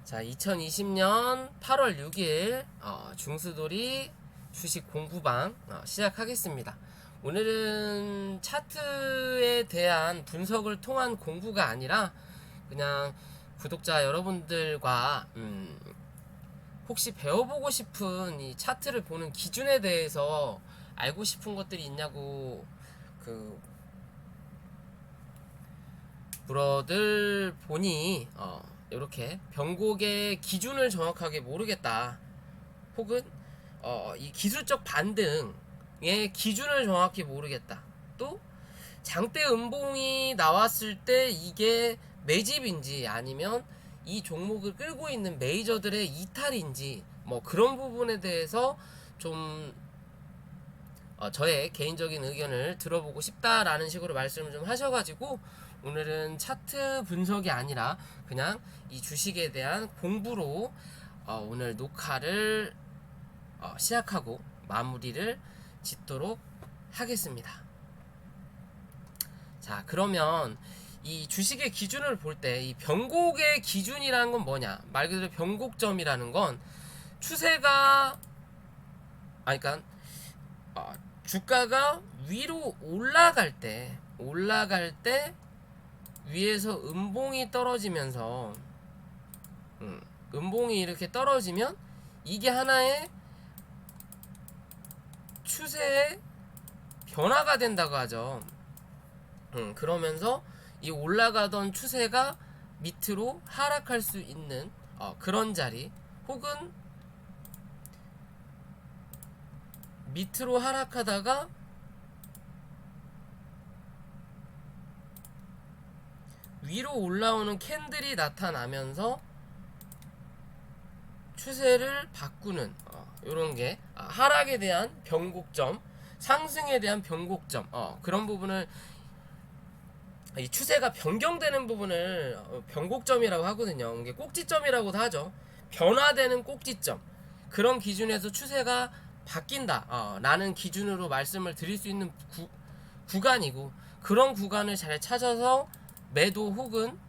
자, 2020년 8월 6일 중수돌이 주식 공부방 시작하겠습니다. 오늘은 차트에 대한 분석을 통한 공부가 아니라 그냥 구독자 여러분들과 혹시 배워보고 싶은 이 차트를 보는 기준에 대해서 알고 싶은 것들이 있냐고 물어들 보니 이렇게 변곡의 기준을 정확하게 모르겠다, 혹은 이 기술적 반등의 기준을 정확히 모르겠다, 또 장대 음봉이 나왔을 때 이게 매집인지 아니면 이 종목을 끌고 있는 메이저들의 이탈인지 뭐 그런 부분에 대해서 좀 저의 개인적인 의견을 들어보고 싶다라는 식으로 말씀을 좀 하셔가지고 오늘은 차트 분석이 아니라 그냥 이 주식에 대한 공부로 오늘 녹화를 시작하고 마무리를 짓도록 하겠습니다. 자, 그러면 이 주식의 기준을 볼 때 이 변곡의 기준이라는 건 뭐냐? 말 그대로 변곡점이라는 건 추세가 그러니까 주가가 위로 올라갈 때 위에서 음봉이 떨어지면서 음봉이 이렇게 떨어지면 이게 하나의 추세의 변화가 된다고 하죠. 그러면서 이 올라가던 추세가 밑으로 하락할 수 있는 그런 자리, 혹은 밑으로 하락하다가 위로 올라오는 캔들이 나타나면서 추세를 바꾸는 이런 게 하락에 대한 변곡점, 상승에 대한 변곡점, 그런 부분을 이 추세가 변경되는 부분을 변곡점이라고 하거든요. 이게 꼭지점이라고도 하죠. 변화되는 꼭지점, 그런 기준에서 추세가 바뀐다 라는 기준으로 말씀을 드릴 수 있는 구간이고, 그런 구간을 잘 찾아서 매도 혹은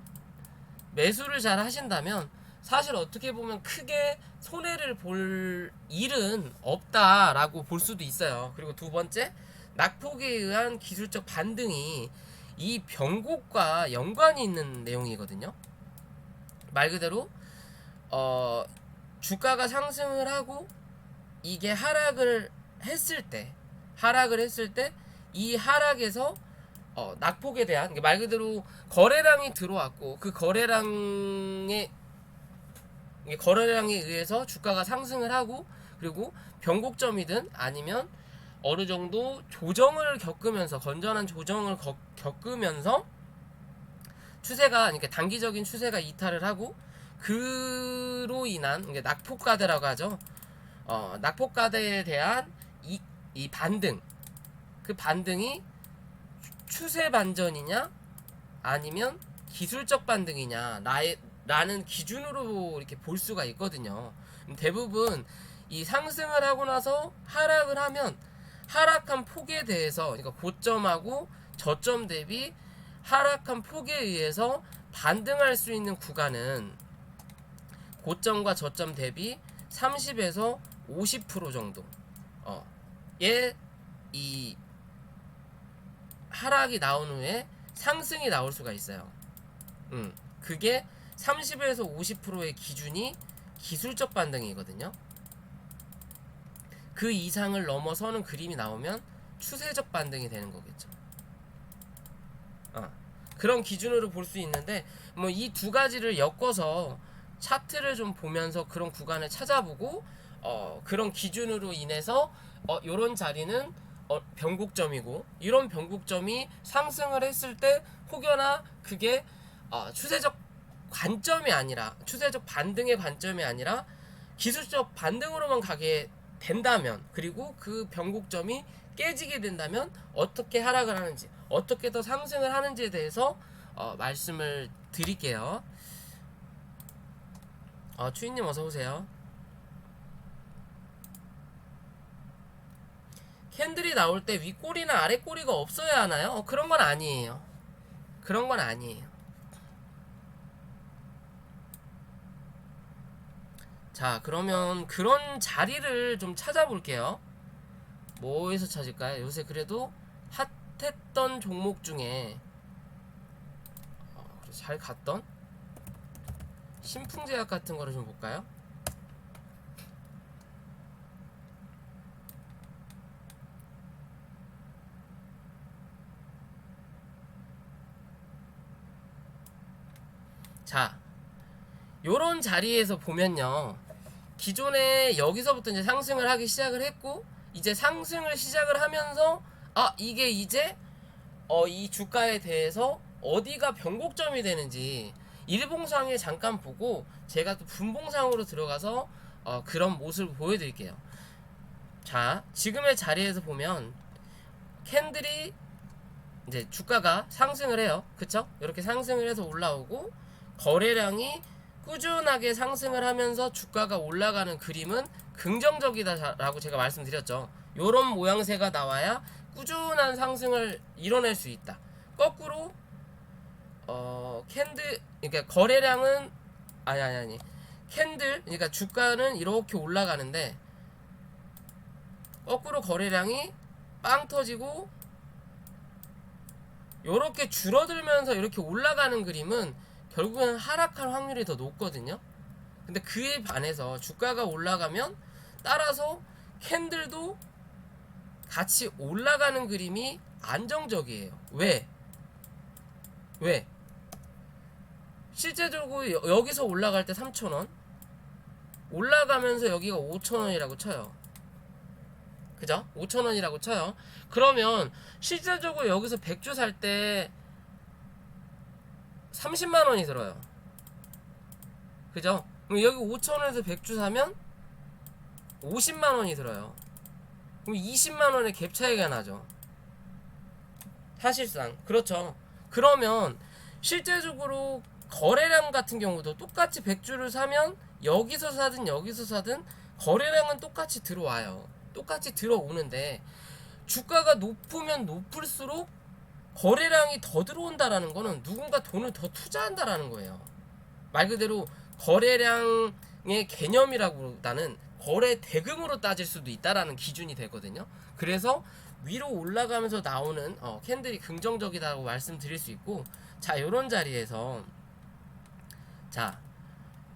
매수를 잘 하신다면 사실 어떻게 보면 크게 손해를 볼 일은 없다라고 볼 수도 있어요. 그리고 두 번째, 낙폭에 의한 기술적 반등이 이 변곡과 연관이 있는 내용이거든요. 말 그대로 주가가 상승을 하고 이게 하락을 했을 때 이 하락에서 낙폭에 대한, 말 그대로 거래량이 들어왔고 그 거래량에 의해서 주가가 상승을 하고, 그리고 변곡점이든 아니면 어느 정도 조정을 겪으면서, 건전한 조정을 겪으면서 추세가, 그러니까 단기적인 추세가 이탈을 하고, 그로 인한 낙폭과대라고 하죠. 낙폭과대에 대한 이 반등, 그 반등이 추세 반전이냐 아니면 기술적 반등이냐 라는 기준으로 이렇게 볼 수가 있거든요. 대부분 이 상승을 하고 나서 하락을 하면 하락한 폭에 대해서, 그러니까 고점하고 저점 대비 하락한 폭에 의해서 반등할 수 있는 구간은 고점과 저점 대비 30에서 50% 정도 이 하락이 나온 후에 상승이 나올 수가 있어요. 그게 30에서 50%의 기준이 기술적 반등이거든요. 그 이상을 넘어서는 그림이 나오면 추세적 반등이 되는 거겠죠. 그런 기준으로 볼 수 있는데, 뭐 이 두 가지를 엮어서 차트를 좀 보면서 그런 구간을 찾아보고 그런 기준으로 인해서 요런 자리는 변곡점이고, 이런 변곡점이 상승을 했을 때 혹여나 그게 추세적 관점이 아니라, 추세적 반등의 관점이 아니라 기술적 반등으로만 가게 된다면, 그리고 그 변곡점이 깨지게 된다면 어떻게 하락을 하는지, 어떻게 더 상승을 하는지에 대해서 말씀을 드릴게요. 추인님 어서오세요. 캔들이 나올 때 윗꼬리나 아랫꼬리가 없어야 하나요? 그런 건 아니에요. 그런 건 아니에요. 자, 그러면 그런 자리를 좀 찾아볼게요. 뭐에서 찾을까요? 요새 그래도 핫했던 종목 중에 잘 갔던 신풍제약 같은 거를 좀 볼까요? 자, 요런 자리에서 보면요, 기존에 여기서부터 이제 상승을 하기 시작을 했고, 이제 상승을 시작을 하면서 이게 이제 이 주가에 대해서 어디가 변곡점이 되는지 일봉상에 잠깐 보고 제가 또 분봉상으로 들어가서 그런 모습을 보여드릴게요. 자, 지금의 자리에서 보면 캔들이 이제 주가가 상승을 해요. 그쵸? 이렇게 상승을 해서 올라오고 거래량이 꾸준하게 상승을 하면서 주가가 올라가는 그림은 긍정적이다라고 제가 말씀드렸죠. 요런 모양새가 나와야 꾸준한 상승을 이뤄낼 수 있다. 거꾸로 캔들, 그러니까 거래량은 아니 캔들, 그러니까 주가는 이렇게 올라가는데 거꾸로 거래량이 빵 터지고 요렇게 줄어들면서 이렇게 올라가는 그림은 결국은 하락할 확률이 더 높거든요. 근데 그에 반해서 주가가 올라가면 따라서 캔들도 같이 올라가는 그림이 안정적이에요. 왜? 실제적으로 여기서 올라갈 때 3,000원 올라가면서 여기가 5,000원이라고 쳐요. 그죠? 5,000원이라고 쳐요. 그러면 실제적으로 여기서 100주 살 때 30만원이 들어요. 그죠? 그럼 여기 5,000원에서 100주 사면 50만원이 들어요. 그럼 20만원의 갭 차이가 나죠. 사실상. 그렇죠. 그러면 실제적으로 거래량 같은 경우도 똑같이 100주를 사면 여기서 사든 여기서 사든 거래량은 똑같이 들어와요. 똑같이 들어오는데 주가가 높으면 높을수록 거래량이 더 들어온다라는 거는 누군가 돈을 더 투자한다라는 거예요. 말 그대로 거래량의 개념이라기보다는 거래 대금으로 따질 수도 있다라는 기준이 되거든요. 그래서 위로 올라가면서 나오는 캔들이 긍정적이다고 말씀드릴 수 있고, 자, 요런 자리에서 자,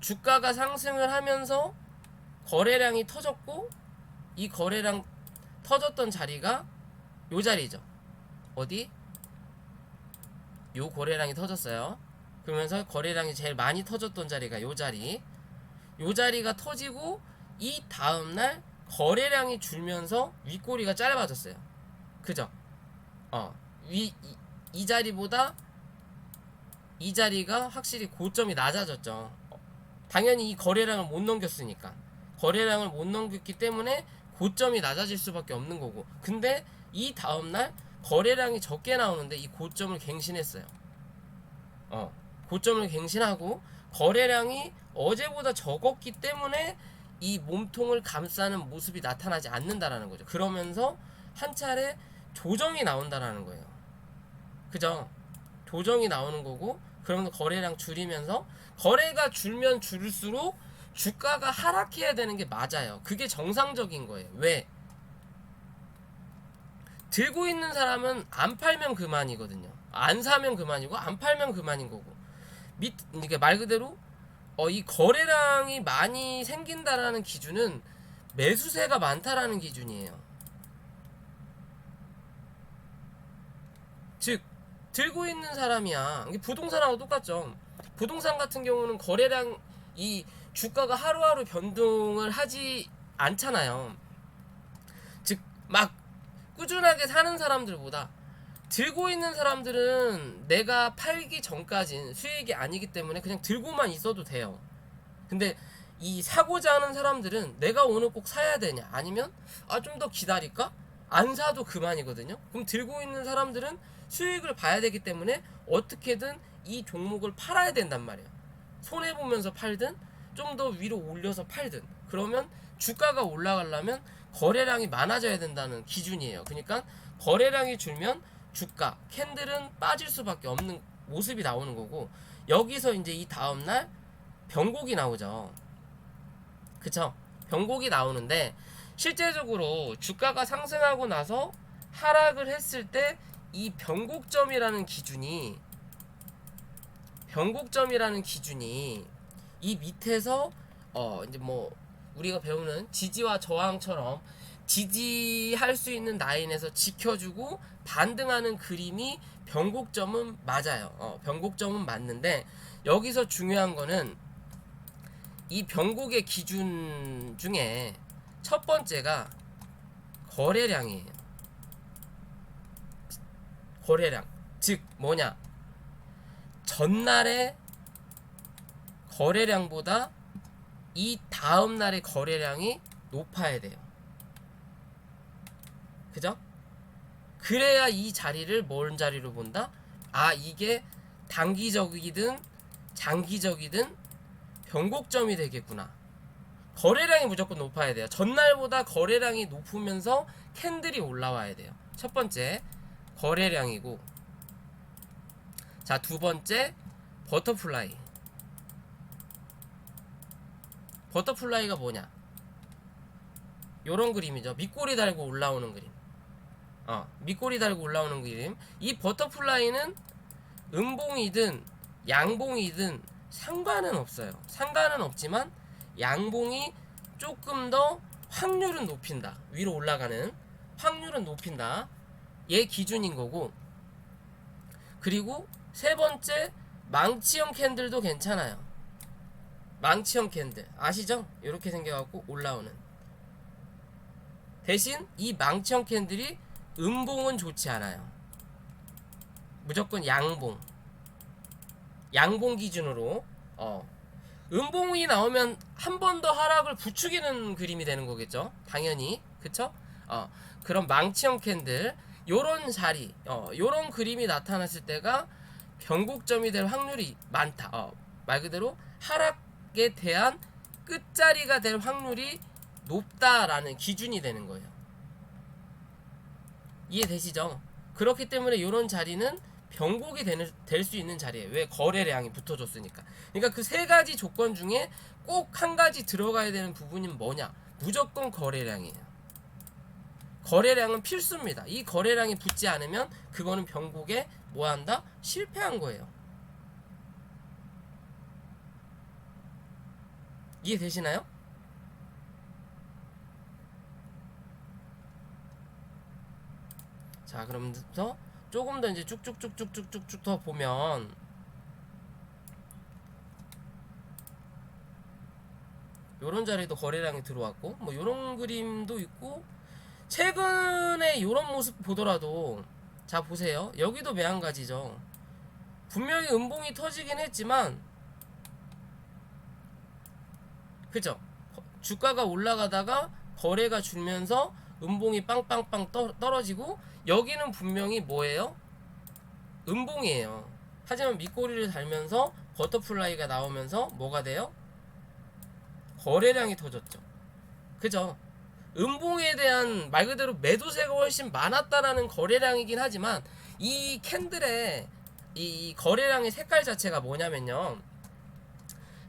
주가가 상승을 하면서 거래량이 터졌고, 이 거래량 터졌던 자리가 요 자리죠. 어디? 요 거래량이 터졌어요. 그러면서 거래량이 제일 많이 터졌던 자리가 요 자리. 요 자리가 터지고 이 다음날 거래량이 줄면서 윗꼬리가 짧아졌어요. 그죠? 이 자리보다 이 자리가 확실히 고점이 낮아졌죠. 당연히 이 거래량을 못 넘겼으니까. 거래량을 못 넘겼기 때문에 고점이 낮아질 수밖에 없는 거고. 근데 이 다음날 거래량이 적게 나오는데 이 고점을 갱신했어요. 고점을 갱신하고 거래량이 어제보다 적었기 때문에 이 몸통을 감싸는 모습이 나타나지 않는다라는 거죠. 그러면서 한 차례 조정이 나온다라는 거예요. 그죠? 조정이 나오는 거고, 그러면 거래량 줄이면서 거래가 줄면 줄일수록 주가가 하락해야 되는 게 맞아요. 그게 정상적인 거예요. 왜? 들고 있는 사람은 안 팔면 그만이거든요. 안 사면 그만이고 안 팔면 그만인 거고. 그러니까 말 그대로 이 거래량이 많이 생긴다라는 기준은 매수세가 많다라는 기준이에요. 즉 들고 있는 사람이야. 이게 부동산하고 똑같죠. 부동산 같은 경우는 거래량, 이 주가가 하루하루 변동을 하지 않잖아요. 즉 막 꾸준하게 사는 사람들보다 들고 있는 사람들은 내가 팔기 전까진 수익이 아니기 때문에 그냥 들고만 있어도 돼요. 근데 이 사고자 하는 사람들은 내가 오늘 꼭 사야 되냐, 아니면 좀 더 기다릴까? 안 사도 그만이거든요. 그럼 들고 있는 사람들은 수익을 봐야 되기 때문에 어떻게든 이 종목을 팔아야 된단 말이에요. 손해보면서 팔든 좀 더 위로 올려서 팔든. 그러면 주가가 올라가려면 거래량이 많아져야 된다는 기준이에요. 그러니까 거래량이 줄면 주가, 캔들은 빠질 수밖에 없는 모습이 나오는 거고, 여기서 이제 이 다음날 변곡이 나오죠. 그쵸? 변곡이 나오는데 실제적으로 주가가 상승하고 나서 하락을 했을 때 이 변곡점이라는 기준이 이 밑에서 이제 뭐 우리가 배우는 지지와 저항처럼 지지할 수 있는 라인에서 지켜주고 반등하는 그림이 변곡점은 맞아요. 변곡점은 맞는데 여기서 중요한 거는 이 변곡의 기준 중에 첫 번째가 거래량이에요. 거래량. 즉 뭐냐? 전날의 거래량보다 이 다음 날의 거래량이 높아야 돼요. 그죠? 그래야 이 자리를 뭔 자리로 본다? 아, 이게 단기적이든 장기적이든 변곡점이 되겠구나. 거래량이 무조건 높아야 돼요. 전날보다 거래량이 높으면서 캔들이 올라와야 돼요. 첫 번째 거래량이고, 자, 두 번째 버터플라이. 버터플라이가 뭐냐? 요런 그림이죠. 밑꼬리 달고 올라오는 그림. 밑꼬리 달고 올라오는 그림. 이 버터플라이는 음봉이든 양봉이든 상관은 없어요. 상관은 없지만 양봉이 조금 더 확률은 높인다. 위로 올라가는 확률은 높인다. 얘 기준인 거고, 그리고 세 번째 망치형 캔들도 괜찮아요. 망치형 캔들 아시죠? 이렇게 생겨갖고 올라오는. 대신 이 망치형 캔들이 음봉은 좋지 않아요. 무조건 양봉 기준으로 음봉이 나오면 한 번 더 하락을 부추기는 그림이 되는 거겠죠, 당연히. 그쵸? 그런 망치형 캔들 요런 자리, 요런 그림이 나타났을 때가 변곡점이 될 확률이 많다. 말 그대로 하락에 대한 끝자리가 될 확률이 높다라는 기준이 되는 거예요. 이해되시죠? 그렇기 때문에 이런 자리는 변곡이 될 수 있는 자리예요. 왜? 거래량이 붙어줬으니까. 그러니까 그 세 가지 조건 중에 꼭 한 가지 들어가야 되는 부분이 뭐냐? 무조건 거래량이에요. 거래량은 필수입니다. 이 거래량이 붙지 않으면 그거는 변곡에 뭐한다? 실패한 거예요. 이해되시나요? 자, 그러면서 조금 더 이제 쭉쭉쭉쭉쭉쭉 더 보면 요런 자리도 거래량이 들어왔고, 뭐 요런 그림도 있고, 최근에 요런 모습 보더라도, 자 보세요. 여기도 매한가지죠. 분명히 음봉이 터지긴 했지만, 그죠? 주가가 올라가다가 거래가 줄면서 음봉이 빵빵빵 떨어지고, 여기는 분명히 뭐예요? 음봉이에요. 하지만 밑꼬리를 달면서 버터플라이가 나오면서 뭐가 돼요? 거래량이 터졌죠. 그죠? 음봉에 대한 말 그대로 매도세가 훨씬 많았다라는 거래량이긴 하지만, 이 캔들의 이 거래량의 색깔 자체가 뭐냐면요,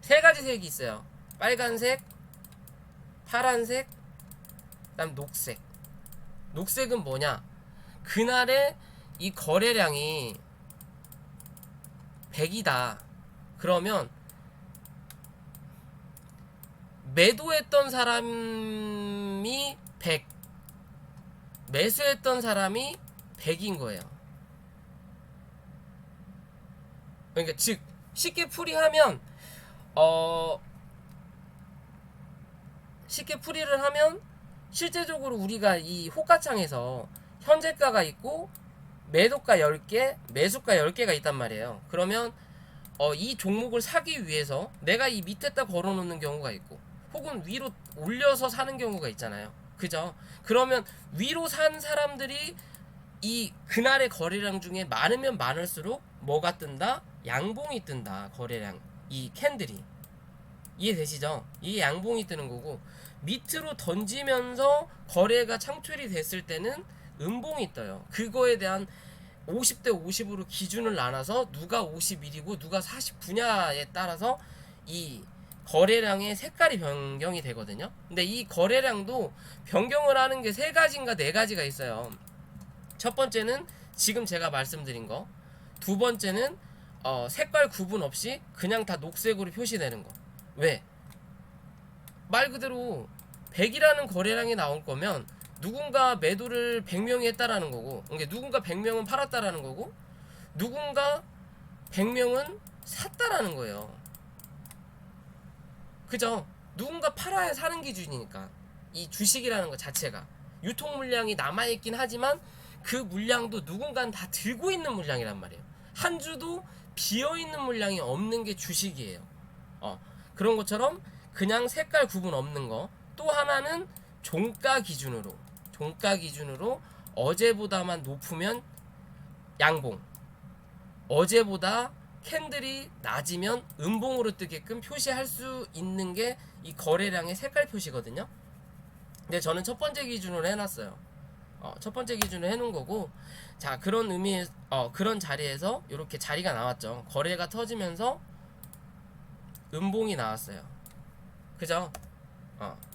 세 가지 색이 있어요. 빨간색, 파란색, 그다음 녹색. 녹색은 뭐냐? 그날의 이 거래량이 100이다. 그러면 매도했던 사람이 100, 매수했던 사람이 100인 거예요. 그러니까 즉 쉽게 풀이하면 쉽게 풀이를 하면 실제적으로 우리가 이 호가창에서 현재가가 있고 매도가 10개, 매수가 10개가 있단 말이에요. 그러면 이 종목을 사기 위해서 내가 이 밑에다 걸어놓는 경우가 있고, 혹은 위로 올려서 사는 경우가 있잖아요. 그죠? 그러면 위로 산 사람들이 이 그날의 거래량 중에 많으면 많을수록 뭐가 뜬다? 양봉이 뜬다. 거래량, 이 캔들이. 이해되시죠? 이게 양봉이 뜨는 거고, 밑으로 던지면서 거래가 창출이 됐을 때는 음봉이 떠요. 그거에 대한 50대 50으로 기준을 나눠서 누가 51이고 누가 49냐에 따라서 이 거래량의 색깔이 변경이 되거든요. 근데 이 거래량도 변경을 하는 게 세 가지인가 네 가지가 있어요. 첫 번째는 지금 제가 말씀드린 거, 두 번째는 색깔 구분 없이 그냥 다 녹색으로 표시되는 거. 왜? 말 그대로 100이라는 거래량이 나올 거면 누군가 매도를 100명이 했다라는 거고, 그러니까 누군가 100명은 팔았다라는 거고, 누군가 100명은 샀다라는 거예요. 그죠? 누군가 팔아야 사는 기준이니까. 이 주식이라는 것 자체가 유통 물량이 남아있긴 하지만 그 물량도 누군가는 다 들고 있는 물량이란 말이에요. 한 주도 비어있는 물량이 없는 게 주식이에요. 그런 것처럼 그냥 색깔 구분 없는 거. 또 하나는 종가 기준으로 어제보다만 높으면 양봉, 어제보다 캔들이 낮으면 음봉으로 뜨게끔 표시할 수 있는 게 이 거래량의 색깔 표시거든요. 근데 저는 첫 번째 기준으로 해놨어요. 첫 번째 기준으로 해놓은 거고, 자, 그런 의미, 그런 자리에서 이렇게 자리가 나왔죠. 거래가 터지면서 음봉이 나왔어요. 그죠?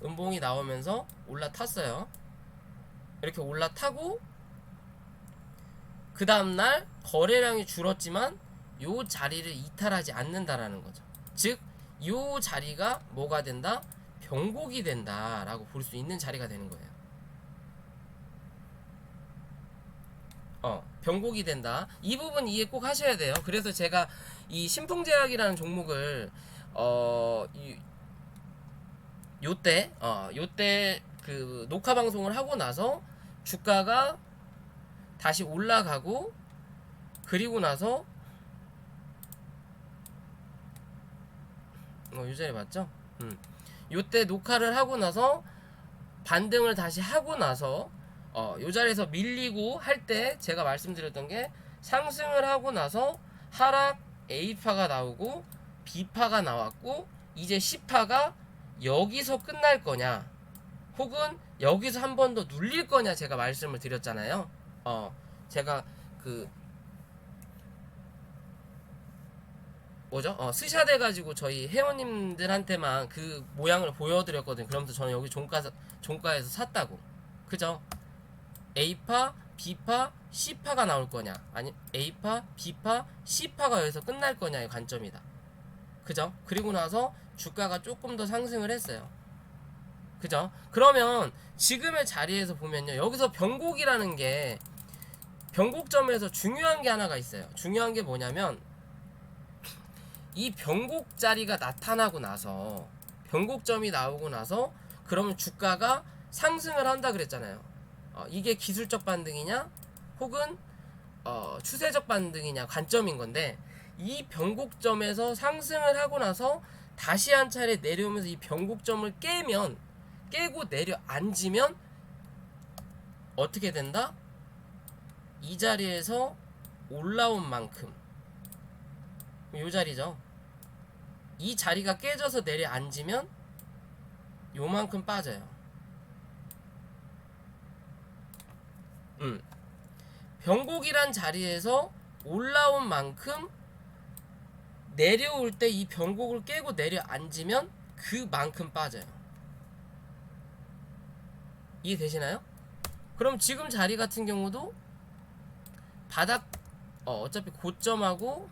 음봉이 나오면서 올라탔어요. 이렇게 올라타고 그 다음날 거래량이 줄었지만 요 자리를 이탈하지 않는다라는 거죠. 즉, 요 자리가 뭐가 된다? 변곡이 된다라고 볼 수 있는 자리가 되는 거예요. 변곡이 된다. 이 부분 이해 꼭 하셔야 돼요. 그래서 제가 이 신풍제약이라는 종목을 요때 그 녹화 방송을 하고 나서 주가가 다시 올라가고, 그리고 나서 요 자리 맞죠? 요때 녹화를 하고 나서 반등을 다시 하고 나서 요 자리에서 밀리고 할 때 제가 말씀드렸던 게, 상승을 하고 나서 하락 A파가 나오고 B파가 나왔고 이제 C파가 여기서 끝날 거냐 혹은 여기서 한 번 더 눌릴 거냐 제가 말씀을 드렸잖아요. 제가 그 뭐죠? 스샷 해가지고 저희 회원님들한테만 그 모양을 보여드렸거든요. 그러면서 저는 여기 종가에서 샀다고. 그죠? A파, B파, C파가 나올 거냐, 아니 A파, B파, C파가 여기서 끝날 거냐의 관점이다. 그죠? 그리고 나서 주가가 조금 더 상승을 했어요. 그죠? 그러면 지금의 자리에서 보면요, 여기서 변곡이라는 게, 변곡점에서 중요한 게 하나가 있어요. 중요한 게 뭐냐면, 이 변곡 자리가 나타나고 나서, 변곡점이 나오고 나서 그러면 주가가 상승을 한다 그랬잖아요. 이게 기술적 반등이냐 혹은 추세적 반등이냐 관점인 건데, 이 변곡점에서 상승을 하고 나서 다시 한 차례 내려오면서 이 변곡점을 깨고 내려앉으면 어떻게 된다? 이 자리에서 올라온 만큼, 요 자리죠. 이 자리가 깨져서 내려앉으면 요만큼 빠져요. 변곡이란 자리에서 올라온 만큼 내려올 때 이 변곡을 깨고 내려앉으면 그만큼 빠져요. 이해되시나요? 그럼 지금 자리 같은 경우도 바닥 어차피 고점하고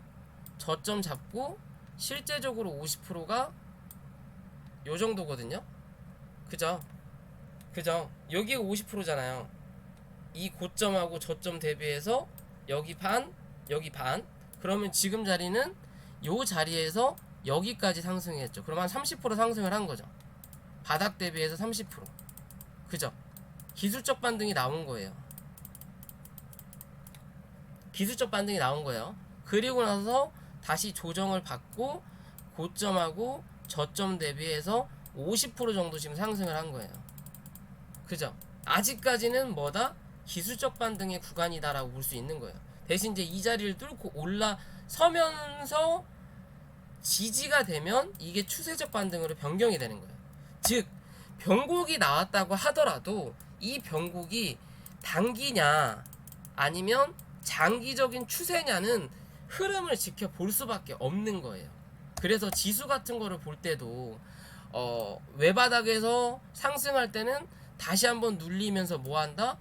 저점 잡고 실제적으로 50%가 요 정도거든요. 그죠? 여기가 50%잖아요. 이 고점하고 저점 대비해서 여기 반, 여기 반. 그러면 지금 자리는 요 자리에서 여기까지 상승했죠. 그럼 한 30% 상승을 한 거죠. 바닥 대비해서 30%. 그죠? 기술적 반등이 나온 거예요. 그리고 나서 다시 조정을 받고 고점하고 저점 대비해서 50% 정도 지금 상승을 한 거예요. 그죠? 아직까지는 뭐다? 기술적 반등의 구간이다라고 볼 수 있는 거예요. 대신 이제 이 자리를 뚫고 올라서면서 지지가 되면 이게 추세적 반등으로 변경이 되는 거예요. 즉, 변곡이 나왔다고 하더라도 이 변곡이 단기냐 아니면 장기적인 추세냐는 흐름을 지켜볼 수밖에 없는 거예요. 그래서 지수 같은 거를 볼 때도 외바닥에서 상승할 때는 다시 한번 눌리면서 뭐 한다?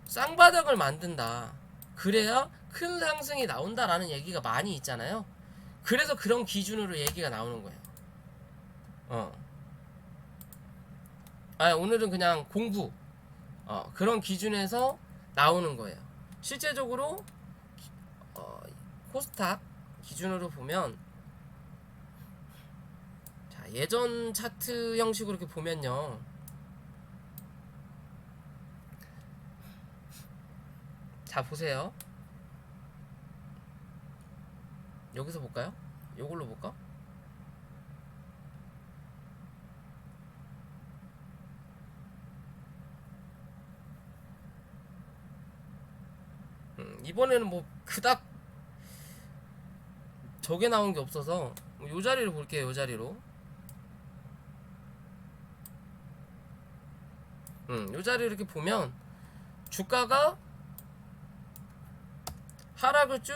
쌍바닥을 만든다. 그래야 큰 상승이 나온다라는 얘기가 많이 있잖아요. 그래서 그런 기준으로 얘기가 나오는 거예요. 오늘은 그냥 공부 그런 기준에서 나오는 거예요. 실제적으로 코스닥 기준으로 보면, 자, 예전 차트 형식으로 이렇게 보면요, 자 보세요. 여기서 볼까요? 요걸로 볼까? 이번에는 뭐 그닥 저게 나온 게 없어서 요 자리를 볼게요. 요 자리로. 요 자리를 이렇게 보면 주가가 하락을 쭉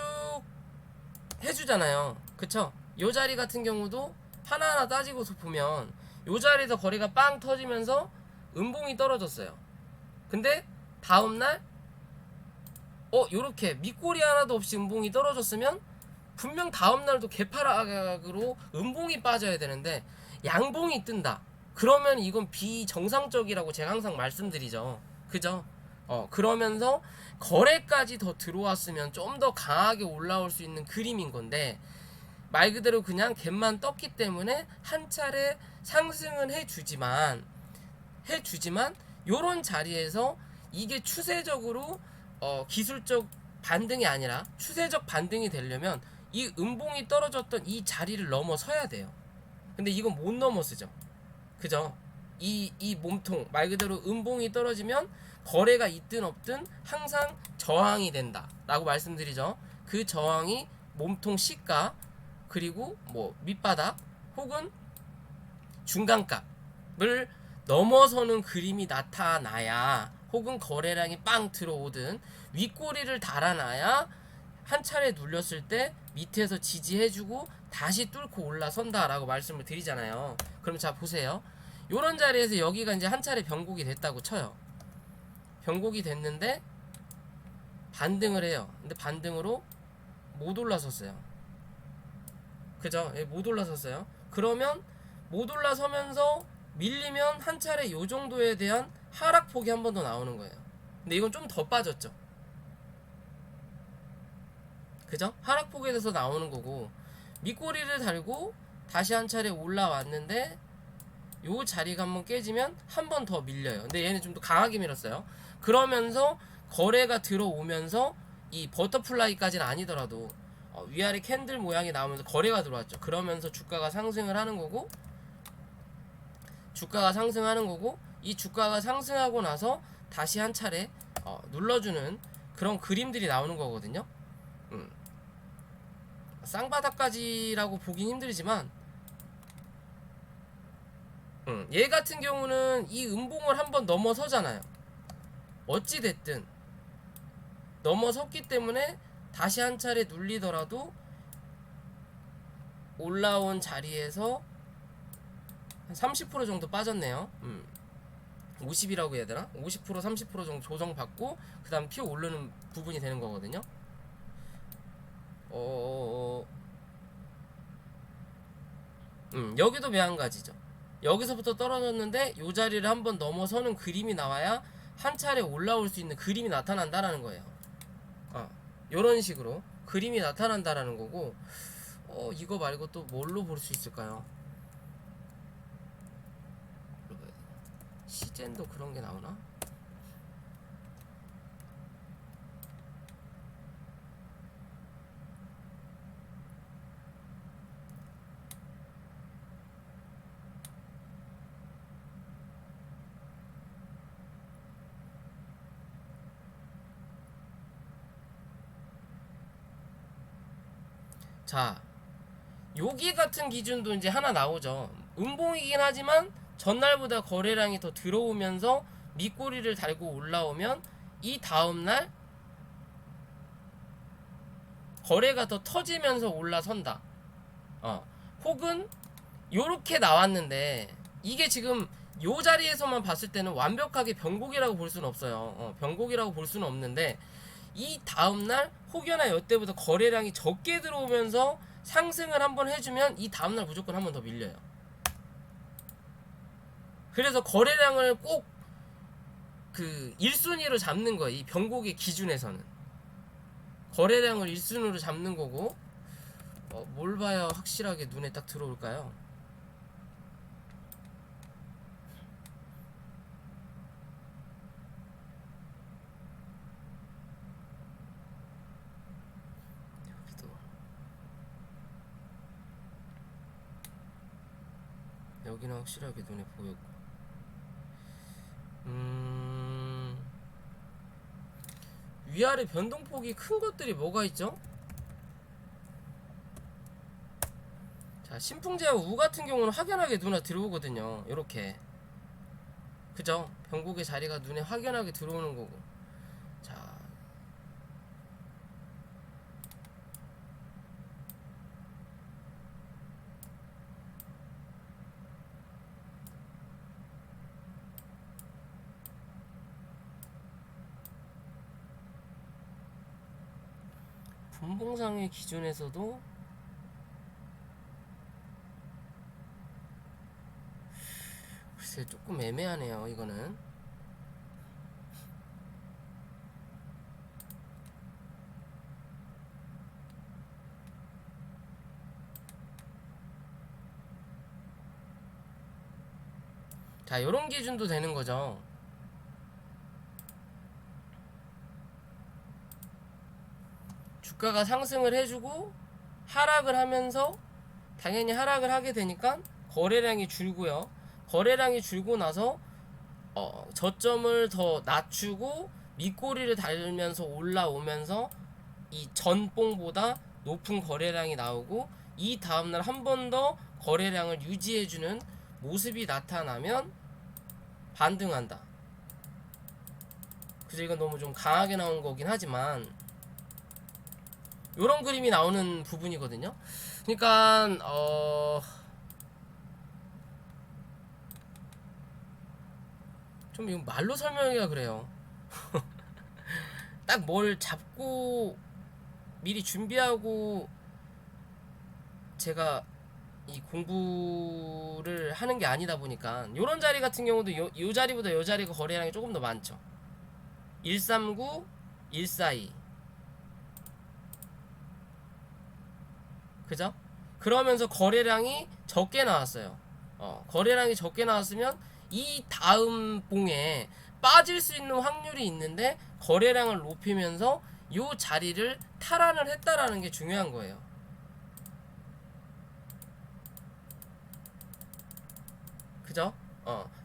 해주잖아요. 그쵸? 요 자리 같은 경우도 하나하나 따지고서 보면 요 자리에서 거래가 빵 터지면서 음봉이 떨어졌어요. 근데 다음날 요렇게 밑꼬리 하나도 없이 음봉이 떨어졌으면 분명 다음날도 개파락으로 음봉이 빠져야 되는데 양봉이 뜬다. 그러면 이건 비정상적이라고 제가 항상 말씀드리죠. 그죠? 그러면서 거래까지 더 들어왔으면 좀 더 강하게 올라올 수 있는 그림인 건데, 말 그대로 그냥 갭만 떴기 때문에 한 차례 상승은 해주지만 요런 자리에서 이게 추세적으로 기술적 반등이 아니라 추세적 반등이 되려면 이 음봉이 떨어졌던 이 자리를 넘어서야 돼요. 근데 이건 못 넘어서죠. 그죠? 이 몸통, 말 그대로 음봉이 떨어지면 거래가 있든 없든 항상 저항이 된다 라고 말씀드리죠. 그 저항이 몸통 시가, 그리고 뭐 밑바닥 혹은 중간값을 넘어서는 그림이 나타나야, 혹은 거래량이 빵 들어오든 윗꼬리를 달아놔야 한 차례 눌렸을 때 밑에서 지지해주고 다시 뚫고 올라선다 라고 말씀을 드리잖아요. 그럼 자 보세요. 요런 자리에서 여기가 이제 한 차례 변곡이 됐다고 쳐요. 변곡이 됐는데 반등을 해요. 근데 반등으로 못 올라섰어요. 그죠? 못 올라섰어요. 그러면 못 올라서면서 밀리면 한 차례 요 정도에 대한 하락폭이 한 번 더 나오는 거예요. 근데 이건 좀 더 빠졌죠. 그죠? 하락폭에 대해서 나오는 거고, 밑꼬리를 달고 다시 한 차례 올라왔는데 요 자리가 한번 깨지면 한 번 더 밀려요. 근데 얘는 좀 더 강하게 밀었어요. 그러면서 거래가 들어오면서 이 버터플라이까지는 아니더라도 위아래 캔들 모양이 나오면서 거래가 들어왔죠. 그러면서 주가가 상승을 하는 거고, 이 주가가 상승하고 나서 다시 한 차례 눌러주는 그런 그림들이 나오는 거거든요. 쌍바닥까지라고 보긴 힘들지만, 얘 같은 경우는 이 음봉을 한번 넘어서잖아요. 어찌됐든 넘어섰기 때문에 다시 한 차례 눌리더라도 올라온 자리에서 한 30% 정도 빠졌네요. 50이라고 해야 되나? 50% 30% 정도 조정받고 그 다음 튀어 오르는 부분이 되는 거거든요. 여기도 매한가지죠. 여기서부터 떨어졌는데 요 자리를 한번 넘어서는 그림이 나와야 한 차례 올라올 수 있는 그림이 나타난다라는 거예요. 요런 식으로 그림이 나타난다라는 거고, 이거 말고 또 뭘로 볼 수 있을까요? 시젠도 그런 게 나오나? 자, 여기 같은 기준도 이제 하나 나오죠. 음봉이긴 하지만 전날보다 거래량이 더 들어오면서 밑꼬리를 달고 올라오면 이 다음날 거래가 더 터지면서 올라선다. 혹은 요렇게 나왔는데 이게 지금 요 자리에서만 봤을 때는 완벽하게 변곡이라고 볼 수는 없어요. 변곡이라고 볼 수는 없는데 이 다음날 혹여나 이때부터 거래량이 적게 들어오면서 상승을 한번 해주면 이 다음날 무조건 한 번 더 밀려요. 그래서 거래량을 꼭 그 1순위로 잡는 거예요. 이 변곡의 기준에서는 거래량을 1순위로 잡는 거고, 뭘 봐야 확실하게 눈에 딱 들어올까요? 여기는 확실하게 눈에 보였고, 위아래 변동폭이 큰 것들이 뭐가 있죠? 자, 신풍제와 우 같은 경우는 확연하게 눈에 들어오거든요. 요렇게, 그죠? 변곡의 자리가 눈에 확연하게 들어오는 거고. 자, 분봉상의 기준에서도 글쎄 조금 애매하네요. 이거는 자, 요런 기준도 되는 거죠. 주가가 상승을 해주고 하락을 하면서 당연히 하락을 하게 되니까 거래량이 줄고요. 거래량이 줄고 나서 저점을 더 낮추고 밑꼬리를 달면서 올라오면서 이 전봉보다 높은 거래량이 나오고 이 다음날 한 번 더 거래량을 유지해주는 모습이 나타나면 반등한다. 그래서 이건 너무 좀 강하게 나온 거긴 하지만 요런 그림이 나오는 부분이거든요. 그러니까 좀 이거 말로 설명하기가 그래요. 딱 뭘 잡고 미리 준비하고 제가 이 공부를 하는 게 아니다 보니까 요런 자리 같은 경우도 요 자리보다 요 자리가 거래량이 조금 더 많죠. 139, 142. 그죠? 그러면서 거래량이 적게 나왔어요. 거래량이 적게 나왔으면 이 다음 봉에 빠질 수 있는 확률이 있는데 거래량을 높이면서 요 자리를 탈환을 했다라는 게 중요한 거예요. 그죠?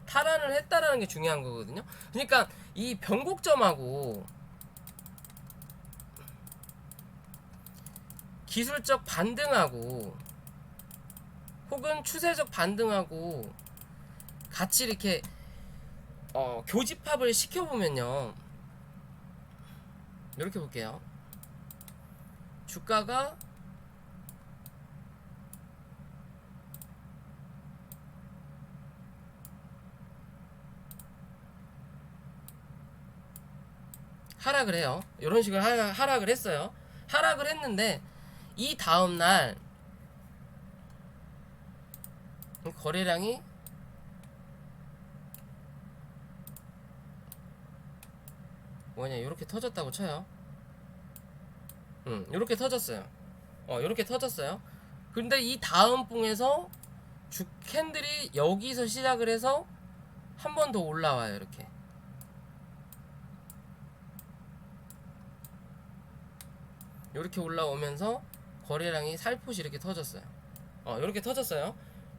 탈환을 했다라는 게 중요한 거거든요. 그러니까 이 변곡점하고 기술적 반등하고 혹은 추세적 반등하고 같이 이렇게 교집합을 시켜보면요, 이렇게 볼게요. 주가가 하락을 해요. 이런 식으로 하락을 했어요. 하락을 했는데 이 다음날 거래량이 뭐냐, 이렇게 터졌다고 쳐요. 이렇게 터졌어요. 이렇게 터졌어요. 근데 이 다음 봉에서 주 캔들이 여기서 시작을 해서 한 번 더 올라와요. 이렇게 올라오면서 거래량이 살포시 이렇게 터졌어요. 이렇게 터졌어요.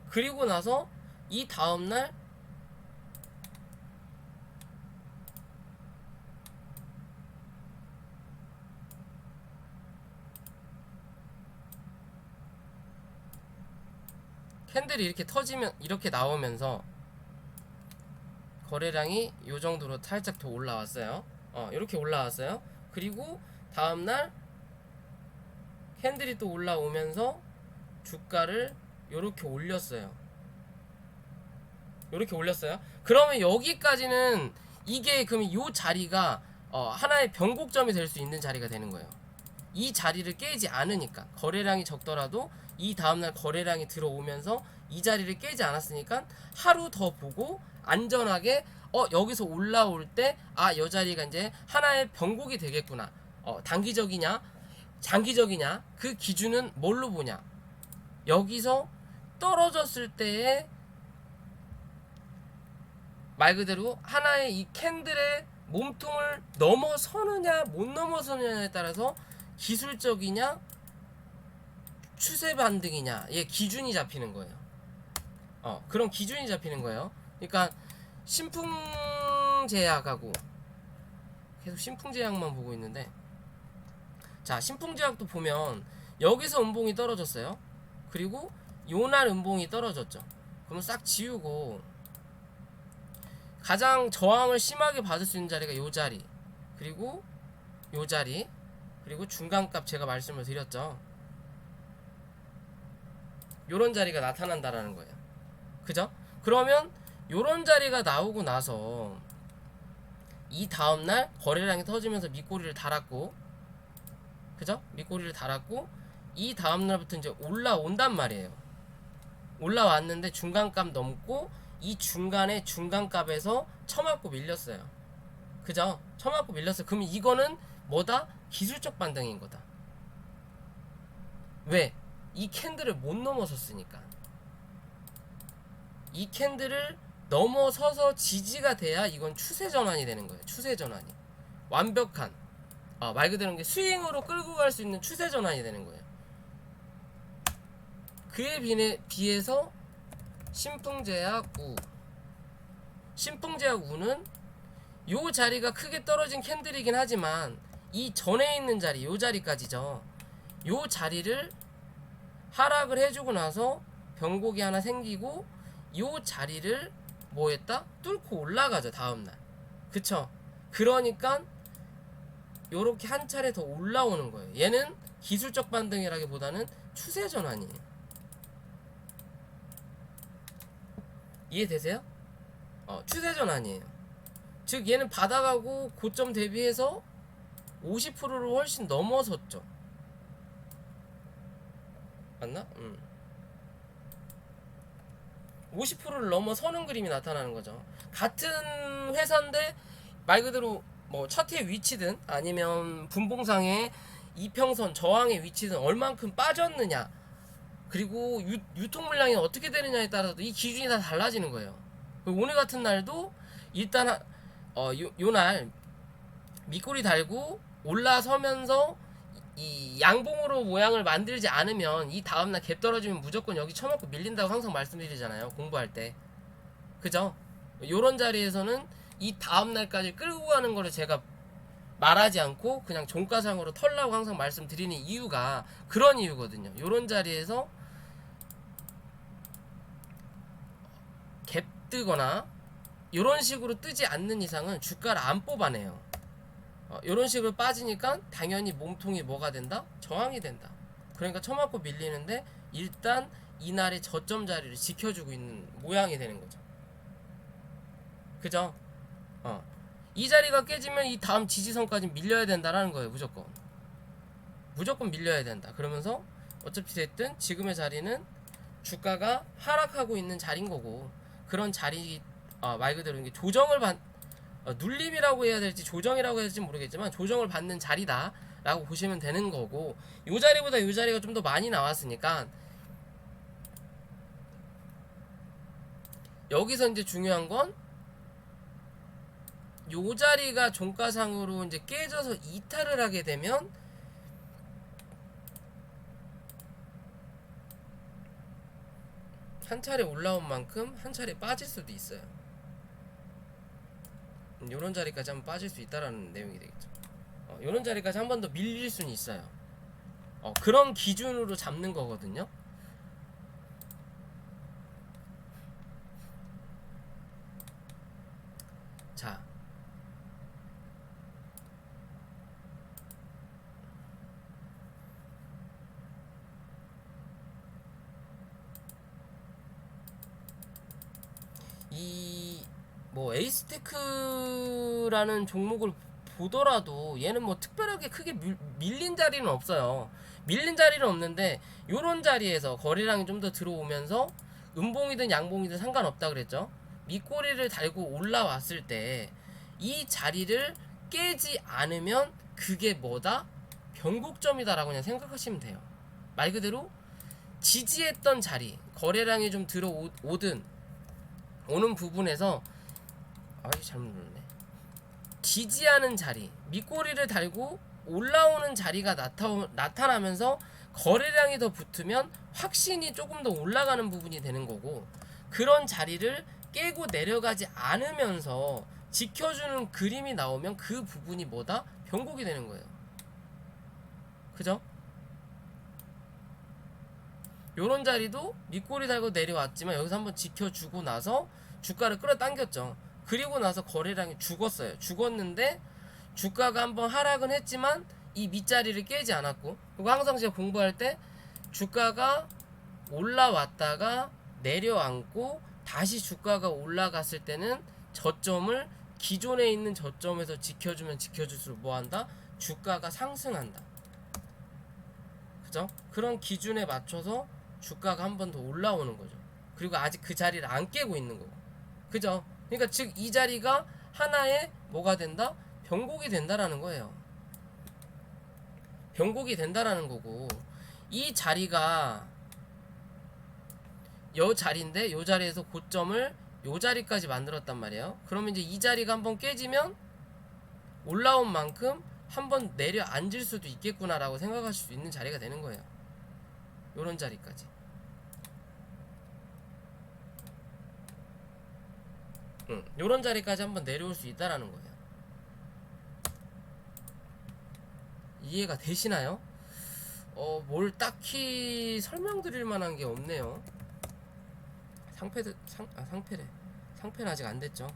그리고 나서 이 다음날 캔들이 이렇게 터지면 이렇게 나오면서 거래량이 요 정도로 살짝 더 올라왔어요. 이렇게 올라왔어요. 그리고 다음날 캔들이 또 올라오면서 주가를 요렇게 올렸어요. 요렇게 올렸어요. 그러면 여기까지는 이게 그럼 요 자리가 하나의 변곡점이 될 수 있는 자리가 되는 거예요. 이 자리를 깨지 않으니까 거래량이 적더라도 이 다음날 거래량이 들어오면서 이 자리를 깨지 않았으니까 하루 더 보고 안전하게 여기서 올라올 때 요 자리가 이제 하나의 변곡이 되겠구나. 단기적이냐 장기적이냐 그 기준은 뭘로 보냐. 여기서 떨어졌을 때의 말 그대로 하나의 이 캔들의 몸통을 넘어서느냐 못 넘어서느냐에 따라서 기술적이냐 추세 반등이냐의 기준이 잡히는 거예요. 그런 기준이 잡히는 거예요. 그러니까 신풍제약하고 계속 신풍제약만 보고 있는데, 자 신풍제약도 보면 여기서 음봉이 떨어졌어요. 그리고 요날 음봉이 떨어졌죠. 그러면 싹 지우고 가장 저항을 심하게 받을 수 있는 자리가 요 자리, 그리고 요 자리, 그리고 중간값 제가 말씀을 드렸죠. 요런 자리가 나타난다라는 거예요. 그죠? 그러면 요런 자리가 나오고 나서 이 다음날 거래량이 터지면서 밑꼬리를 달았고, 그죠? 밑꼬리를 달았고 이 다음날부터 이제 올라온단 말이에요. 올라왔는데 중간값 넘고 이 중간에 중간값에서 쳐맞고 밀렸어요. 그죠? 쳐맞고 밀렸어요. 그럼 이거는 뭐다? 기술적 반등인 거다. 왜? 이 캔들을 못 넘어섰으니까. 이 캔들을 넘어서서 지지가 돼야 이건 추세 전환이 되는 거예요. 추세 전환이 완벽한 말 그대로 이게 스윙으로 끌고 갈 수 있는 추세 전환이 되는 거예요. 그에 비해서 신풍제약 우는 요 자리가 크게 떨어진 캔들이긴 하지만 이 전에 있는 자리, 요 자리까지죠. 요 자리를 하락을 해주고 나서 변곡이 하나 생기고 요 자리를 뭐 했다? 뚫고 올라가죠, 다음날. 그쵸? 그러니까 요렇게 한 차례 더 올라오는 거예요. 얘는 기술적 반등이라기보다는 추세 전환이에요. 이해되세요? 추세 전환이에요. 즉 얘는 받아가고 고점 대비해서 50%를 훨씬 넘어섰죠. 맞나? 50%를 넘어서는 그림이 나타나는 거죠. 같은 회사인데 말 그대로 뭐 차트의 위치든 아니면 분봉상의 이평선 저항의 위치든 얼만큼 빠졌느냐, 그리고 유통 물량이 어떻게 되느냐에 따라서 이 기준이 다 달라지는 거예요. 오늘 같은 날도 일단 요날 밑꼬리 달고 올라서면서 이 양봉으로 모양을 만들지 않으면 이 다음날 갭 떨어지면 무조건 여기 쳐먹고 밀린다고 항상 말씀드리잖아요, 공부할 때. 그죠? 요런 자리에서는 이 다음날까지 끌고 가는 거를 제가 말하지 않고 그냥 종가상으로 털라고 항상 말씀드리는 이유가 그런 이유거든요. 요런 자리에서 갭 뜨거나 요런 식으로 뜨지 않는 이상은 주가를 안 뽑아내요. 요런 식으로 빠지니까 당연히 몸통이 뭐가 된다? 저항이 된다. 그러니까 쳐맞고 밀리는데 일단 이날의 저점 자리를 지켜주고 있는 모양이 되는 거죠. 그죠? 이 자리가 깨지면 이 다음 지지선까지 밀려야 된다라는 거예요. 무조건 밀려야 된다. 그러면서 어차피 됐든 지금의 자리는 주가가 하락하고 있는 자리인 거고, 그런 자리 말 그대로 이게 조정을 눌림이라고 해야 될지 조정이라고 해야 될지 모르겠지만 조정을 받는 자리다 라고 보시면 되는 거고, 요 자리보다 요 자리가 좀 더 많이 나왔으니까 여기서 이제 중요한 건 요 자리가 종가상으로 이제 깨져서 이탈을 하게 되면 한 차례 올라온 만큼 한 차례 빠질 수도 있어요. 요런 자리까지 한번 빠질 수 있다라는 내용이 되겠죠. 요런 자리까지 한 번 더 밀릴 수는 있어요. 그런 기준으로 잡는 거거든요. 자, 뭐 에이스테크라는 종목을 보더라도 얘는 뭐 특별하게 크게 밀린 자리는 없어요. 밀린 자리는 없는데 요런 자리에서 거래량이 좀 더 들어오면서 음봉이든 양봉이든 상관없다 그랬죠. 밑꼬리를 달고 올라왔을 때 이 자리를 깨지 않으면 그게 뭐다? 변곡점이다라고 그냥 생각하시면 돼요. 말 그대로 지지했던 자리, 거래량이 좀 들어오든 오는 부분에서 잘못 눌렀네. 지지하는 자리, 밑꼬리를 달고 올라오는 자리가 나타나면서 거래량이 더 붙으면 확신이 조금 더 올라가는 부분이 되는 거고, 그런 자리를 깨고 내려가지 않으면서 지켜주는 그림이 나오면 그 부분이 뭐다? 변곡이 되는 거예요. 그죠? 요런 자리도 밑꼬리 달고 내려왔지만 여기서 한번 지켜주고 나서 주가를 끌어당겼죠. 그리고 나서 거래량이 죽었는데 주가가 한번 하락은 했지만 이 밑자리를 깨지 않았고, 그리고 항상 제가 공부할 때 주가가 올라왔다가 내려앉고 다시 주가가 올라갔을 때는 저점을 기존에 있는 저점에서 지켜주면 지켜줄수록 뭐한다? 주가가 상승한다. 그죠? 그런 기준에 맞춰서 주가가 한 번 더 올라오는 거죠. 그리고 아직 그 자리를 안 깨고 있는 거고. 그죠? 그러니까 즉 이 자리가 하나의 뭐가 된다? 변곡이 된다라는 거예요. 변곡이 된다라는 거고, 이 자리가 요 자리인데 요 자리에서 고점을 요 자리까지 만들었단 말이에요. 그러면 이제 이 자리가 한번 깨지면 올라온 만큼 한번 내려앉을 수도 있겠구나라고 생각하실 수 있는 자리가 되는 거예요. 요런 자리까지. 요런 자리까지 한번 내려올 수 있다라는 거예요. 이해가 되시나요? 뭘 딱히 설명드릴 만한 게 없네요. 상패는 아직 안 됐죠.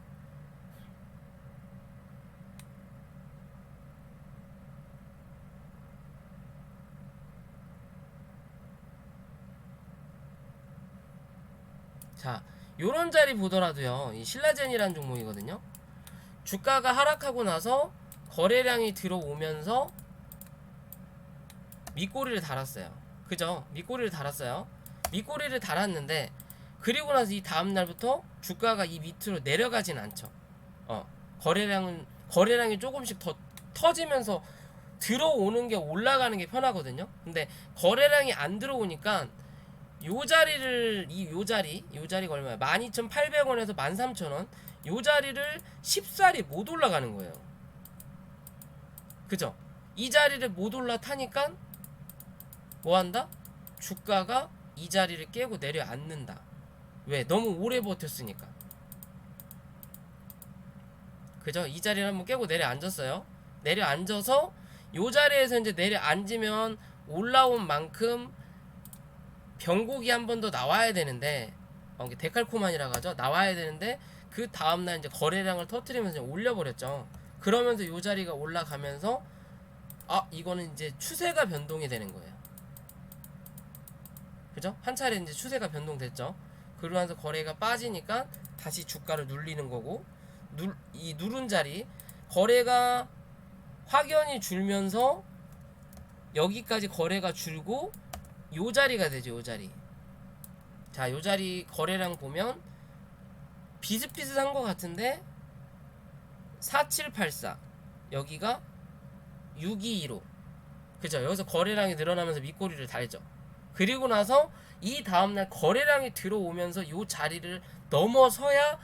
자, 요런 자리 보더라도요, 이 신라젠이라는 종목이거든요. 주가가 하락하고 나서 거래량이 들어오면서 밑꼬리를 달았어요. 그죠? 밑꼬리를 달았어요. 밑꼬리를 달았는데 그리고 나서 이 다음날부터 주가가 이 밑으로 내려가진 않죠. 거래량이 조금씩 더 터지면서 들어오는 게 올라가는 게 편하거든요. 근데 거래량이 안 들어오니까 요 자리가 얼마야? 12,800원에서 13,000원. 요 자리를 쉽사리 못 올라가는 거예요. 그죠? 이 자리를 못 올라타니까 뭐 한다? 주가가 이 자리를 깨고 내려앉는다. 왜? 너무 오래 버텼으니까. 그죠? 이 자리를 한번 깨고 내려앉았어요. 내려앉아서 요 자리에서 이제 내려앉으면 올라온 만큼 변곡이 한 번 더 나와야 되는데, 데칼코만이라고 하죠. 나와야 되는데 그 다음날 이제 거래량을 터트리면서 올려버렸죠. 그러면서 요 자리가 올라가면서 이거는 이제 추세가 변동이 되는 거예요. 그죠? 한 차례 이제 추세가 변동됐죠. 그러면서 거래가 빠지니까 다시 주가를 눌리는 거고, 이 누른 자리 거래가 확연히 줄면서 여기까지 거래가 줄고 요 자리가 되죠. 요 자리. 자, 요 자리 거래량 보면 비슷비슷한 것 같은데 4784 여기가 6215. 그죠? 여기서 거래량이 늘어나면서 밑꼬리를 달죠. 그리고 나서 이 다음날 거래량이 들어오면서 요 자리를 넘어서야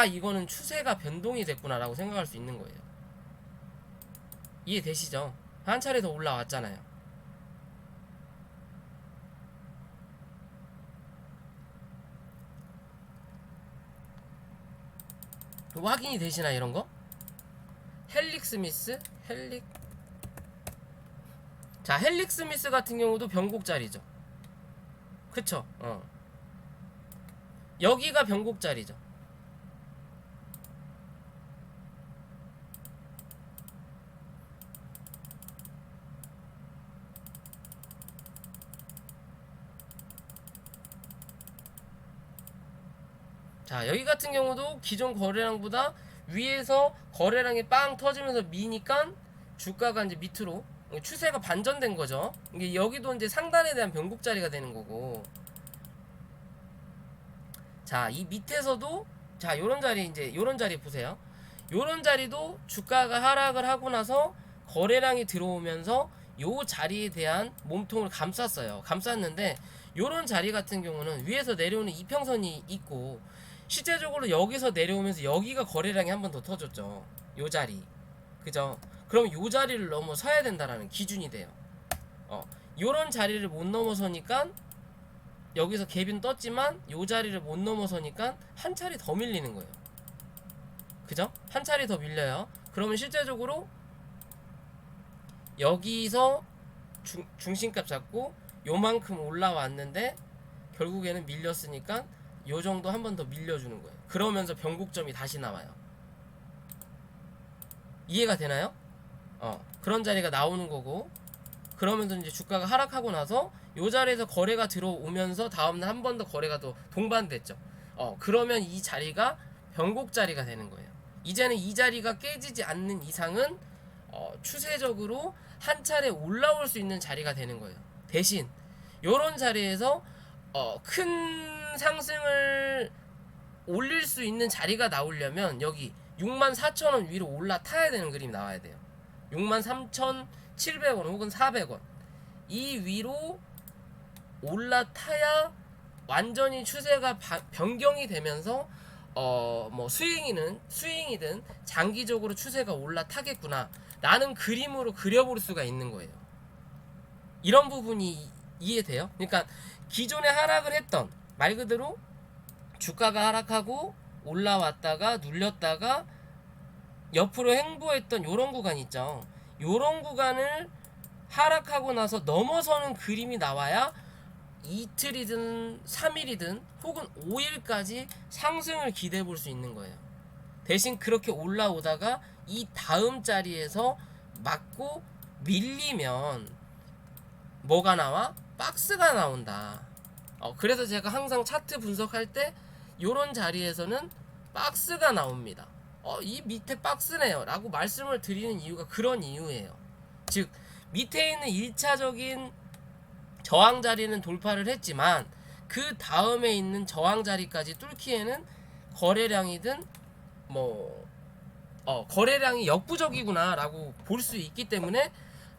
이거는 추세가 변동이 됐구나 라고 생각할 수 있는 거예요. 이해되시죠? 한 차례 더 올라왔잖아요. 확인이 되시나 이런거? 헬릭스미스? 자, 헬릭스미스 같은 경우도 변곡자리죠. 그쵸? 여기가 변곡자리죠. 자, 여기 같은 경우도 기존 거래량보다 위에서 거래량이 빵 터지면서 미니까 주가가 이제 밑으로 추세가 반전된 거죠. 이게 여기도 이제 상단에 대한 변곡 자리가 되는 거고. 자, 이 밑에서도 자, 요런 자리 이제 요런 자리 보세요. 요런 자리도 주가가 하락을 하고 나서 거래량이 들어오면서 요 자리에 대한 몸통을 감쌌어요. 감쌌는데 요런 자리 같은 경우는 위에서 내려오는 이평선이 있고 실제적으로 여기서 내려오면서 여기가 거래량이 한 번 더 터졌죠. 요 자리. 그죠? 그럼 요 자리를 넘어서야 된다라는 기준이 돼요. 요런 자리를 못 넘어서니까 여기서 갭은 떴지만 요 자리를 못 넘어서니까 한 차례 더 밀리는 거예요. 그죠? 한 차례 더 밀려요. 그러면 실제적으로 여기서 중심값 잡고 요만큼 올라왔는데 결국에는 밀렸으니까 요 정도 한 번 더 밀려주는 거예요. 그러면서 변곡점이 다시 나와요. 이해가 되나요? 그런 자리가 나오는 거고, 그러면서 이제 주가가 하락하고 나서 요 자리에서 거래가 들어오면서 다음날 한 번 더 거래가 또 동반됐죠. 그러면 이 자리가 변곡 자리가 되는 거예요. 이제는 이 자리가 깨지지 않는 이상은 추세적으로 한 차례 올라올 수 있는 자리가 되는 거예요. 대신 요런 자리에서 큰 상승을 올릴 수 있는 자리가 나오려면 여기 64,000원 위로 올라타야 되는 그림이 나와야 돼요. 63,700원 혹은 400원 이 위로 올라타야 완전히 추세가 변경이 되면서 뭐 스윙이든 장기적으로 추세가 올라타겠구나 라는 그림으로 그려볼 수가 있는 거예요. 이런 부분이 이해돼요? 그러니까 기존에 하락을 했던 말 그대로 주가가 하락하고 올라왔다가 눌렸다가 옆으로 횡보했던 요런 구간 있죠. 요런 구간을 하락하고 나서 넘어서는 그림이 나와야 이틀이든 3일이든 혹은 5일까지 상승을 기대해 볼 수 있는 거예요. 대신 그렇게 올라오다가 이 다음 자리에서 맞고 밀리면 뭐가 나와? 박스가 나온다. 그래서 제가 항상 차트 분석할 때 요런 자리에서는 박스가 나옵니다. 이 밑에 박스네요 라고 말씀을 드리는 이유가 그런 이유예요. 즉 밑에 있는 1차적인 저항 자리는 돌파를 했지만 그 다음에 있는 저항 자리까지 뚫기에는 거래량이든 거래량이 역부족이구나 라고 볼 수 있기 때문에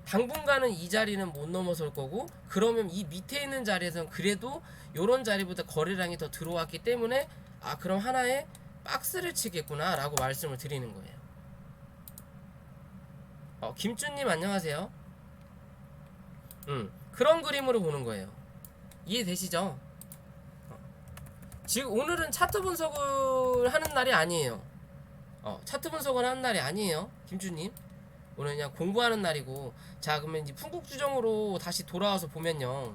당분간은 이 자리는 못 넘어설 거고, 그러면 이 밑에 있는 자리에서는 그래도 요런 자리보다 거래량이 더 들어왔기 때문에 그럼 하나의 박스를 치겠구나 라고 말씀을 드리는 거예요. 김준님 안녕하세요. 그런 그림으로 보는 거예요. 이해되시죠? 지금 오늘은 차트 분석을 하는 날이 아니에요. 차트 분석을 하는 날이 아니에요, 김준님. 오늘 그냥 공부하는 날이고. 자, 그러면 이제 풍국주정으로 다시 돌아와서 보면요.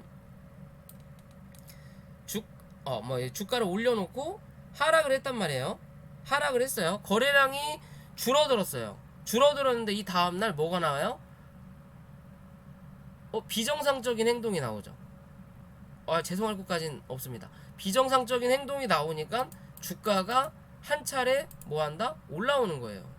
주가를 올려놓고 하락을 했단 말이에요. 하락을 했어요. 거래량이 줄어들었어요. 줄어들었는데 이 다음날 뭐가 나와요? 비정상적인 행동이 나오죠. 죄송할 것까진 없습니다. 비정상적인 행동이 나오니까 주가가 한 차례 뭐한다? 올라오는 거예요.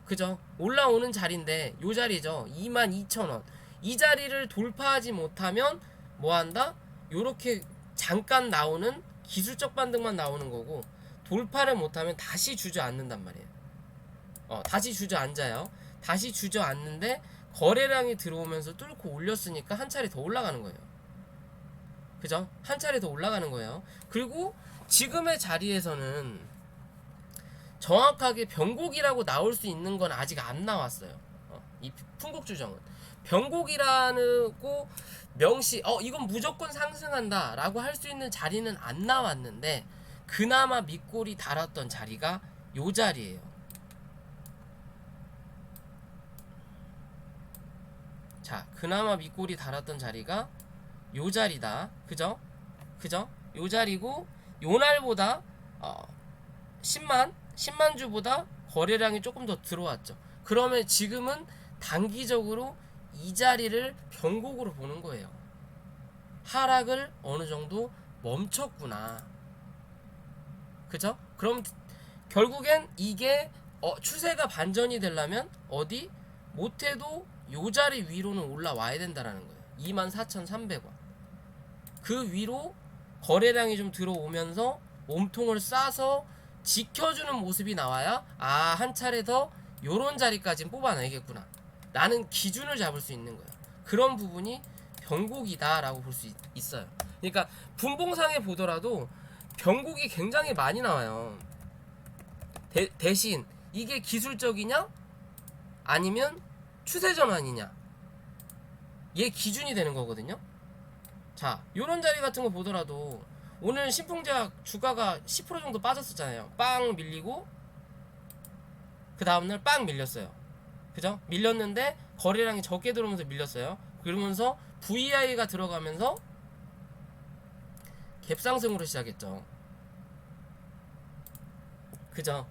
그죠? 올라오는 자리인데 요 자리죠. 22,000원 이 자리를 돌파하지 못하면 뭐한다? 요렇게 잠깐 나오는 기술적 반등만 나오는 거고, 돌파를 못하면 다시 주저앉는단 말이에요. 다시 주저앉아요. 다시 주저앉는데 거래량이 들어오면서 뚫고 올렸으니까 한 차례 더 올라가는 거예요. 그죠? 한 차례 더 올라가는 거예요. 그리고 지금의 자리에서는 정확하게 변곡이라고 나올 수 있는 건 아직 안 나왔어요. 이 풍국주정은 변곡이라고 명시 이건 무조건 상승한다 라고 할 수 있는 자리는 안 나왔는데, 그나마 밑골이 달았던 자리가 요 자리예요. 자, 그나마 밑골이 달았던 자리가 요 자리다. 그죠? 요 자리고, 요 날보다 10만 주보다 거래량이 조금 더 들어왔죠. 그러면 지금은 단기적으로 이 자리를 변곡으로 보는 거예요. 하락을 어느 정도 멈췄구나. 그죠? 그럼 결국엔 이게 추세가 반전이 되려면 어디 못해도 요 자리 위로는 올라와야 된다라는 거예요. 24,300원. 그 위로 거래량이 좀 들어오면서 몸통을 싸서 지켜주는 모습이 나와야 한 차례 더 요런 자리까지 뽑아내겠구나 라는 기준을 잡을 수 있는 거예요. 그런 부분이 변곡이다 라고 볼 수 있어요. 그러니까 분봉상에 보더라도 변곡이 굉장히 많이 나와요. 대신 이게 기술적이냐 아니면 추세 전환이냐, 얘 기준이 되는 거거든요. 자, 요런 자리 같은 거 보더라도 오늘 신풍제약 주가가 10% 정도 빠졌었잖아요. 빵 밀리고 그 다음날 빵 밀렸어요. 그죠? 밀렸는데 거래량이 적게 들어오면서 밀렸어요. 그러면서 VI가 들어가면서 갭상승으로 시작했죠. 그죠?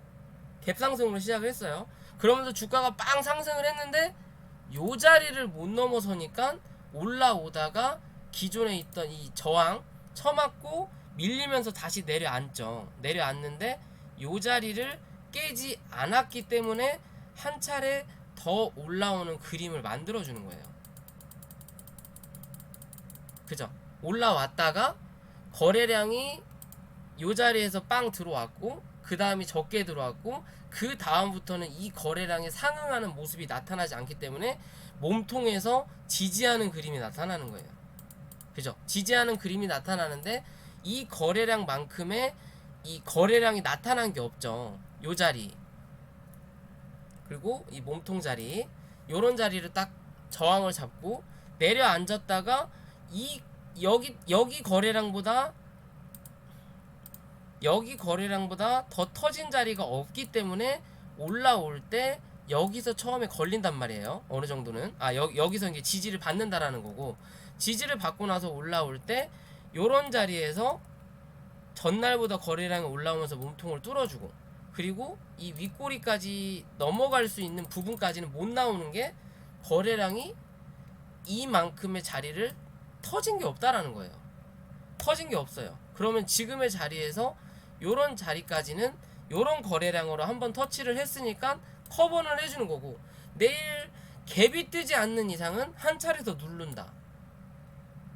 갭상승으로 시작을 했어요. 그러면서 주가가 빵 상승을 했는데 요 자리를 못 넘어서니까 올라오다가 기존에 있던 이 저항 쳐맞고 밀리면서 다시 내려앉죠. 내려앉는데 요 자리를 깨지 않았기 때문에 한 차례 더 올라오는 그림을 만들어주는 거예요. 그죠? 올라왔다가 거래량이 요 자리에서 빵 들어왔고 그 다음이 적게 들어왔고 그 다음부터는 이 거래량에 상응하는 모습이 나타나지 않기 때문에 몸통에서 지지하는 그림이 나타나는 거예요. 그죠? 지지하는 그림이 나타나는데 이 거래량만큼의 이 거래량이 나타난 게 없죠. 요 자리 그리고 이 몸통 자리 요런 자리를 딱 저항을 잡고 내려앉았다가 이 여기 거래량보다 더 터진 자리가 없기 때문에 올라올 때 여기서 처음에 걸린단 말이에요. 어느 정도는 여기서 이제 지지를 받는다라는 거고, 지지를 받고 나서 올라올 때 요런 자리에서 전날보다 거래량이 올라오면서 몸통을 뚫어주고, 그리고 이 윗꼬리까지 넘어갈 수 있는 부분까지는 못 나오는 게 거래량이 이만큼의 자리를 터진 게 없다라는 거예요. 터진 게 없어요. 그러면 지금의 자리에서 요런 자리까지는 요런 거래량으로 한번 터치를 했으니까 커버는 해주는 거고, 내일 갭이 뜨지 않는 이상은 한 차례 더 누른다.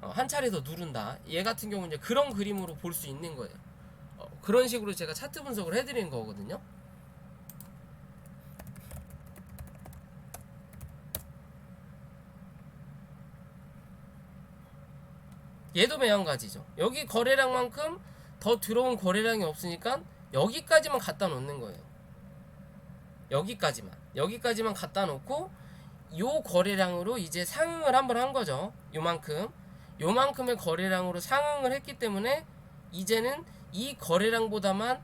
한 차례 더 누른다. 얘 같은 경우는 이제 그런 그림으로 볼 수 있는 거예요. 그런 식으로 제가 차트 분석을 해드리는 거거든요. 얘도 마찬가지죠. 여기 거래량만큼 더 들어온 거래량이 없으니까 여기까지만 갖다 놓는 거예요. 여기까지만 갖다 놓고 요 거래량으로 이제 상응을 한번 한 거죠. 요만큼의 거래량으로 상응을 했기 때문에 이제는 이 거래량보다만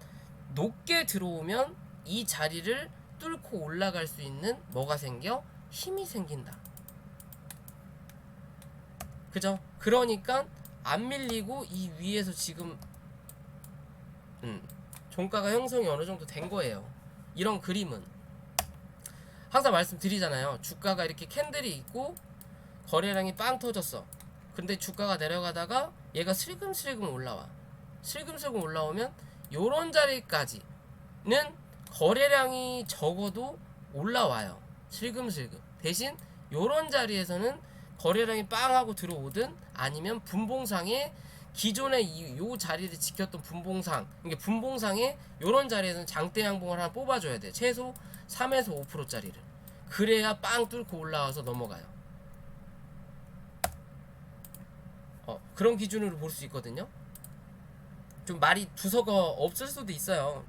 높게 들어오면 이 자리를 뚫고 올라갈 수 있는 뭐가 생겨? 힘이 생긴다. 그죠? 그러니까 안 밀리고 이 위에서 지금 종가가 형성이 어느 정도 된 거예요. 이런 그림은 항상 말씀드리잖아요. 주가가 이렇게 캔들이 있고 거래량이 빵 터졌어. 근데 주가가 내려가다가 얘가 슬금슬금 올라와. 슬금슬금 올라오면 요런 자리까지는 거래량이 적어도 올라와요. 슬금슬금. 대신 요런 자리에서는 거래량이 빵 하고 들어오든 아니면 분봉상에 기존의 요 자리를 지켰던 분봉상, 이게 분봉상에 요런 자리에서는 장대 양봉을 하나 뽑아줘야 돼. 최소 3에서 5%짜리를. 그래야 빵 뚫고 올라와서 넘어가요. 그런 기준으로 볼 수 있거든요. 좀 말이 두서가 없을 수도 있어요.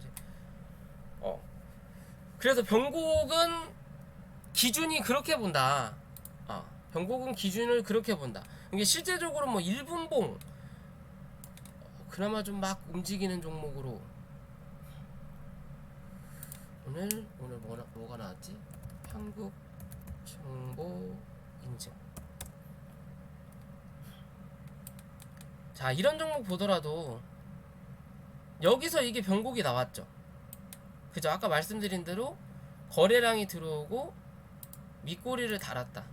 그래서 변곡은 기준이 그렇게 본다. 변곡은 기준을 그렇게 본다. 이게 실제적으로 뭐 1분봉 그나마 좀 막 움직이는 종목으로 오늘 뭐가 나왔지? 한국 정보 인증. 자, 이런 종목 보더라도 여기서 이게 변곡이 나왔죠. 그죠? 아까 말씀드린 대로 거래량이 들어오고 윗꼬리를 달았다.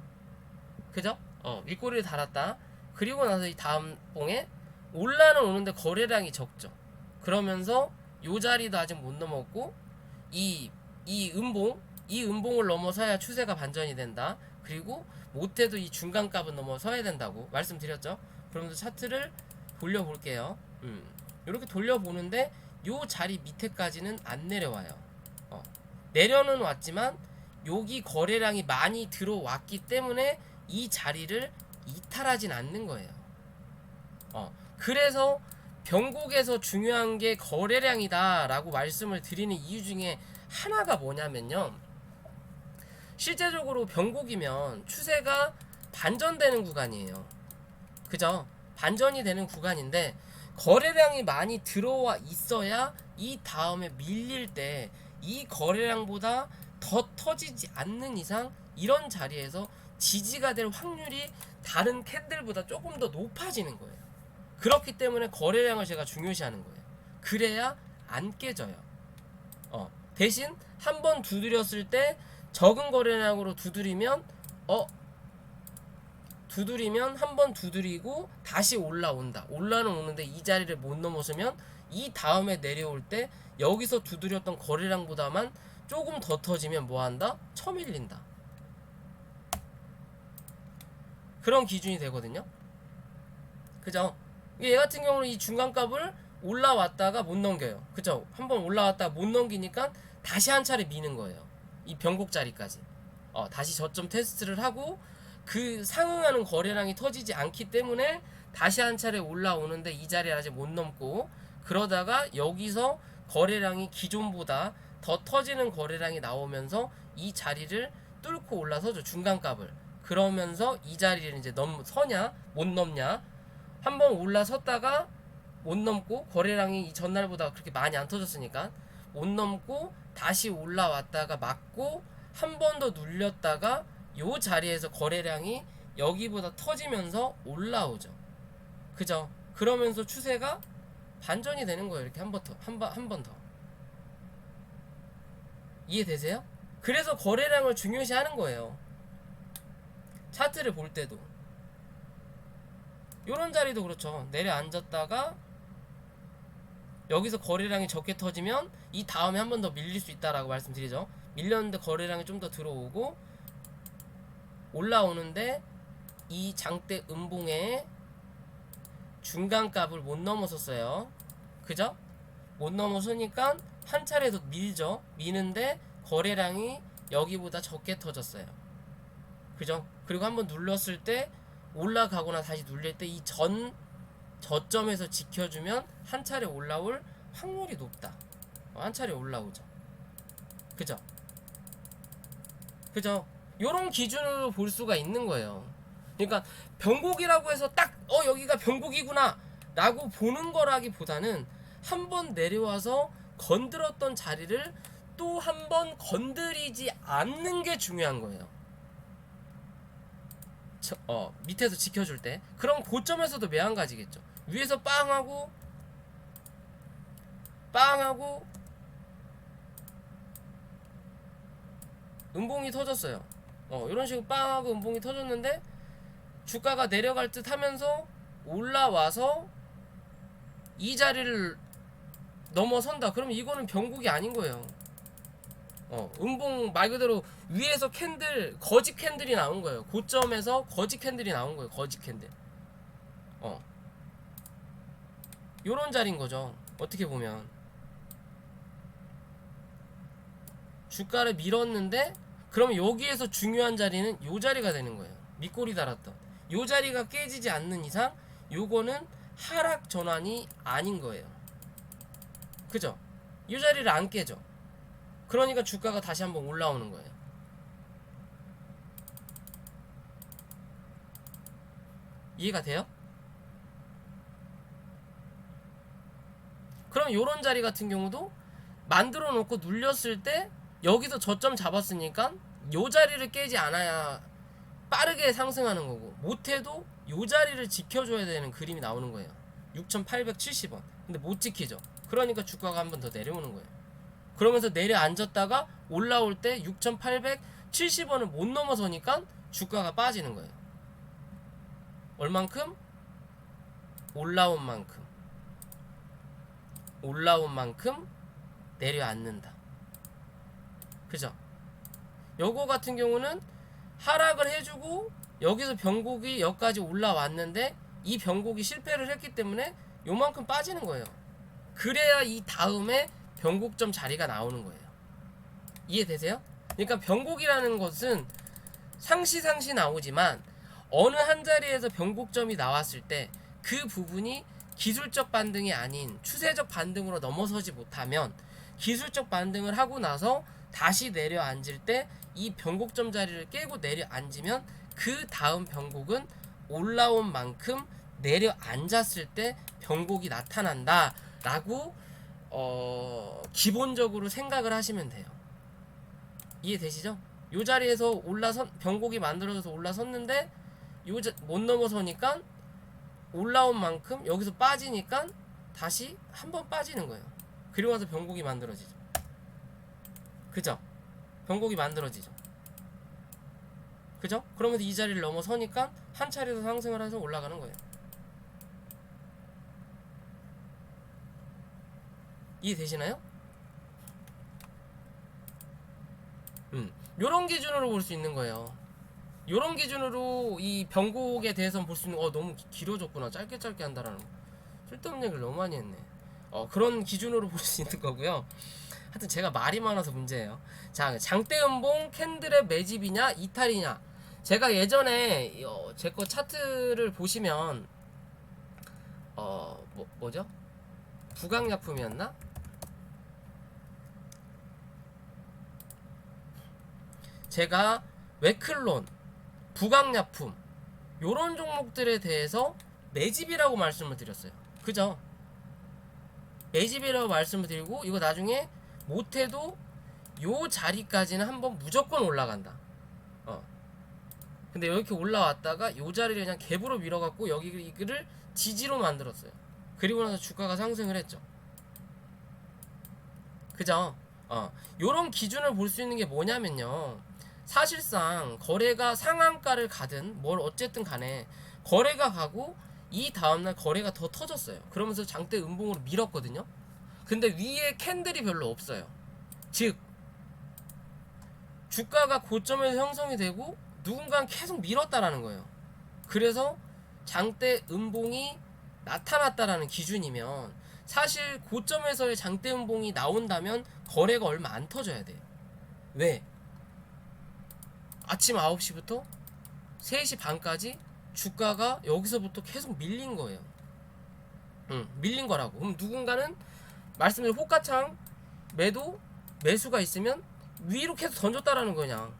그죠? 윗꼬리를 달았다. 그리고 나서 이 다음 봉에 올라는 오는데 거래량이 적죠. 그러면서 요 자리도 아직 못 넘었고 이 음봉을 넘어서야 추세가 반전이 된다. 그리고 못해도 이 중간값은 넘어서야 된다고 말씀드렸죠. 그러면서 차트를 돌려볼게요. 이렇게 돌려보는데 요 자리 밑에까지는 안 내려와요. 내려는 왔지만 여기 거래량이 많이 들어왔기 때문에 이 자리를 이탈하진 않는 거예요. 그래서 변곡에서 중요한 게 거래량이다 라고 말씀을 드리는 이유 중에 하나가 뭐냐면요, 실제적으로 변곡이면 추세가 반전되는 구간이에요. 그죠? 반전이 되는 구간인데 거래량이 많이 들어와 있어야 이 다음에 밀릴 때 이 거래량보다 더 터지지 않는 이상 이런 자리에서 지지가 될 확률이 다른 캔들보다 조금 더 높아지는 거예요. 그렇기 때문에 거래량을 제가 중요시하는 거예요. 그래야 안 깨져요. 대신 한번 두드렸을 때 적은 거래량으로 두드리면 한번 두드리고 다시 올라온다. 오는데 이 자리를 못 넘어서면 이 다음에 내려올 때 여기서 두드렸던 거래량보다만 조금 더 터지면 뭐한다? 쳐밀린다. 그런 기준이 되거든요. 그죠? 얘 같은 경우는 이 중간값을 올라왔다가 못 넘겨요. 그죠? 한번 올라왔다가 못 넘기니까 다시 한 차례 미는 거예요. 이 변곡 자리까지. 다시 저점 테스트를 하고 그 상응하는 거래량이 터지지 않기 때문에 다시 한 차례 올라오는데 이 자리를 아직 못 넘고, 그러다가 여기서 거래량이 기존보다 더 터지는 거래량이 나오면서 이 자리를 뚫고 올라서죠. 중간값을. 그러면서 이 자리를 이제 서냐 못 넘냐, 한번 올라섰다가 못 넘고 거래량이 이 전날보다 그렇게 많이 안 터졌으니까 못 넘고 다시 올라왔다가 맞고 한 번 더 눌렸다가 요 자리에서 거래량이 여기보다 터지면서 올라오죠. 그죠? 그러면서 추세가 반전이 되는 거예요. 이렇게 한 번 더. 이해되세요? 그래서 거래량을 중요시 하는 거예요. 차트를 볼 때도. 요런 자리도 그렇죠. 내려앉았다가 여기서 거래량이 적게 터지면 이 다음에 한 번 더 밀릴 수 있다라고 말씀드리죠. 밀렸는데 거래량이 좀 더 들어오고 올라오는데 이 장대 음봉의 중간값을 못 넘어섰어요. 그죠? 못 넘어서니까 한 차례 더 밀죠. 미는데 거래량이 여기보다 적게 터졌어요. 그죠? 그리고 한번 눌렀을 때 올라가거나 다시 눌릴 때 이 저점에서 지켜주면 한 차례 올라올 확률이 높다. 한 차례 올라오죠. 그죠? 그죠? 요런 기준으로 볼 수가 있는 거예요. 그러니까 변곡이라고 해서 딱 여기가 변곡이구나 라고 보는 거라기보다는 한번 내려와서 건드렸던 자리를 또 한 번 건드리지 않는 게 중요한 거예요. 밑에서 지켜줄 때. 그럼 고점에서도 매한가지겠죠. 위에서 빵하고 음봉이 터졌어요. 이런 식으로 빵하고 음봉이 터졌는데 주가가 내려갈 듯 하면서 올라와서 이 자리를 넘어선다. 그럼 이거는 변곡이 아닌 거예요. 음봉 말 그대로 위에서 캔들, 거짓 캔들이 나온 거예요. 고점에서 거짓 캔들이 나온 거예요. 거짓 캔들. 요런 자리인 거죠. 어떻게 보면 주가를 밀었는데 그러면 여기에서 중요한 자리는 요 자리가 되는 거예요. 밑꼬리 달았던 요 자리가 깨지지 않는 이상 요거는 하락 전환이 아닌 거예요. 그죠? 요 자리를 안 깨죠. 그러니까 주가가 다시 한번 올라오는 거예요. 이해가 돼요? 그럼 요런 자리 같은 경우도 만들어 놓고 눌렸을 때 여기서 저점 잡았으니까 요 자리를 깨지 않아야 빠르게 상승하는 거고, 못해도 요 자리를 지켜줘야 되는 그림이 나오는 거예요. 6,870원. 근데 못 지키죠. 그러니까 주가가 한 번 더 내려오는 거예요. 그러면서 내려앉았다가 올라올 때 6,870원을 못 넘어서니까 주가가 빠지는 거예요. 얼만큼? 올라온 만큼. 올라온 만큼 내려앉는다. 그죠? 요거 같은 경우는 하락을 해주고 여기서 변곡이 여기까지 올라왔는데 이 변곡이 실패를 했기 때문에 요만큼 빠지는 거예요. 그래야 이 다음에 변곡점 자리가 나오는 거예요. 이해되세요? 그러니까 변곡이라는 것은 상시 나오지만 어느 한 자리에서 변곡점이 나왔을 때 그 부분이 기술적 반등이 아닌 추세적 반등으로 넘어서지 못하면 기술적 반등을 하고 나서 다시 내려앉을 때 이 변곡점 자리를 깨고 내려앉으면 그 다음 변곡은 올라온 만큼 내려앉았을 때 변곡이 나타난다 라고 기본적으로 생각을 하시면 돼요. 이해되시죠? 요 자리에서 변곡이 만들어져서 올라섰는데 못 넘어서니까 올라온 만큼 여기서 빠지니까 다시 한번 빠지는 거예요. 그리고 나서 변곡이 만들어지죠. 그죠? 변곡이 만들어지죠. 그죠? 그러면서 이 자리를 넘어서니까 한 차례 더 상승을 해서 올라가는 거예요. 이해되시나요? 요런 기준으로 볼 수 있는 거예요. 요런 기준으로 이 변곡에 대해서 볼 수 있는 너무 길어졌구나. 짧게 한다라는 거. 쓸데없는 얘기를 너무 많이 했네. 그런 기준으로 볼 수 있는 거고요. 하여튼 제가 말이 많아서 문제예요. 자, 장대음봉 캔들의 매집이냐 이탈이냐. 제가 예전에 제 거 차트를 보시면 뭐죠? 부강약품이었나? 제가 웨클론, 부강약품 요런 종목들에 대해서 매집이라고 말씀을 드렸어요. 그죠? 매집이라고 말씀을 드리고 이거 나중에 못해도 요 자리까지는 한번 무조건 올라간다. 근데 이렇게 올라왔다가 요 자리를 그냥 갭으로 밀어갖고 여기를 지지로 만들었어요. 그리고 나서 주가가 상승을 했죠. 그죠? 요런 기준을 볼 수 있는 게 뭐냐면요. 사실상 거래가 상한가를 가든 뭘 어쨌든 간에 거래가 가고 이 다음날 거래가 더 터졌어요. 그러면서 장대 음봉으로 밀었거든요. 근데 위에 캔들이 별로 없어요. 즉 주가가 고점에서 형성이 되고 누군가는 계속 밀었다라는 거예요. 그래서 장대 음봉이 나타났다라는 기준이면 사실 고점에서의 장대 음봉이 나온다면 거래가 얼마 안 터져야 돼요. 왜? 아침 9시부터 3시 반까지 주가가 여기서부터 계속 밀린 거예요. 밀린 거라고. 그럼 누군가는 말씀드린 호가창 매수가 있으면 위로 계속 던졌다라는 거냐.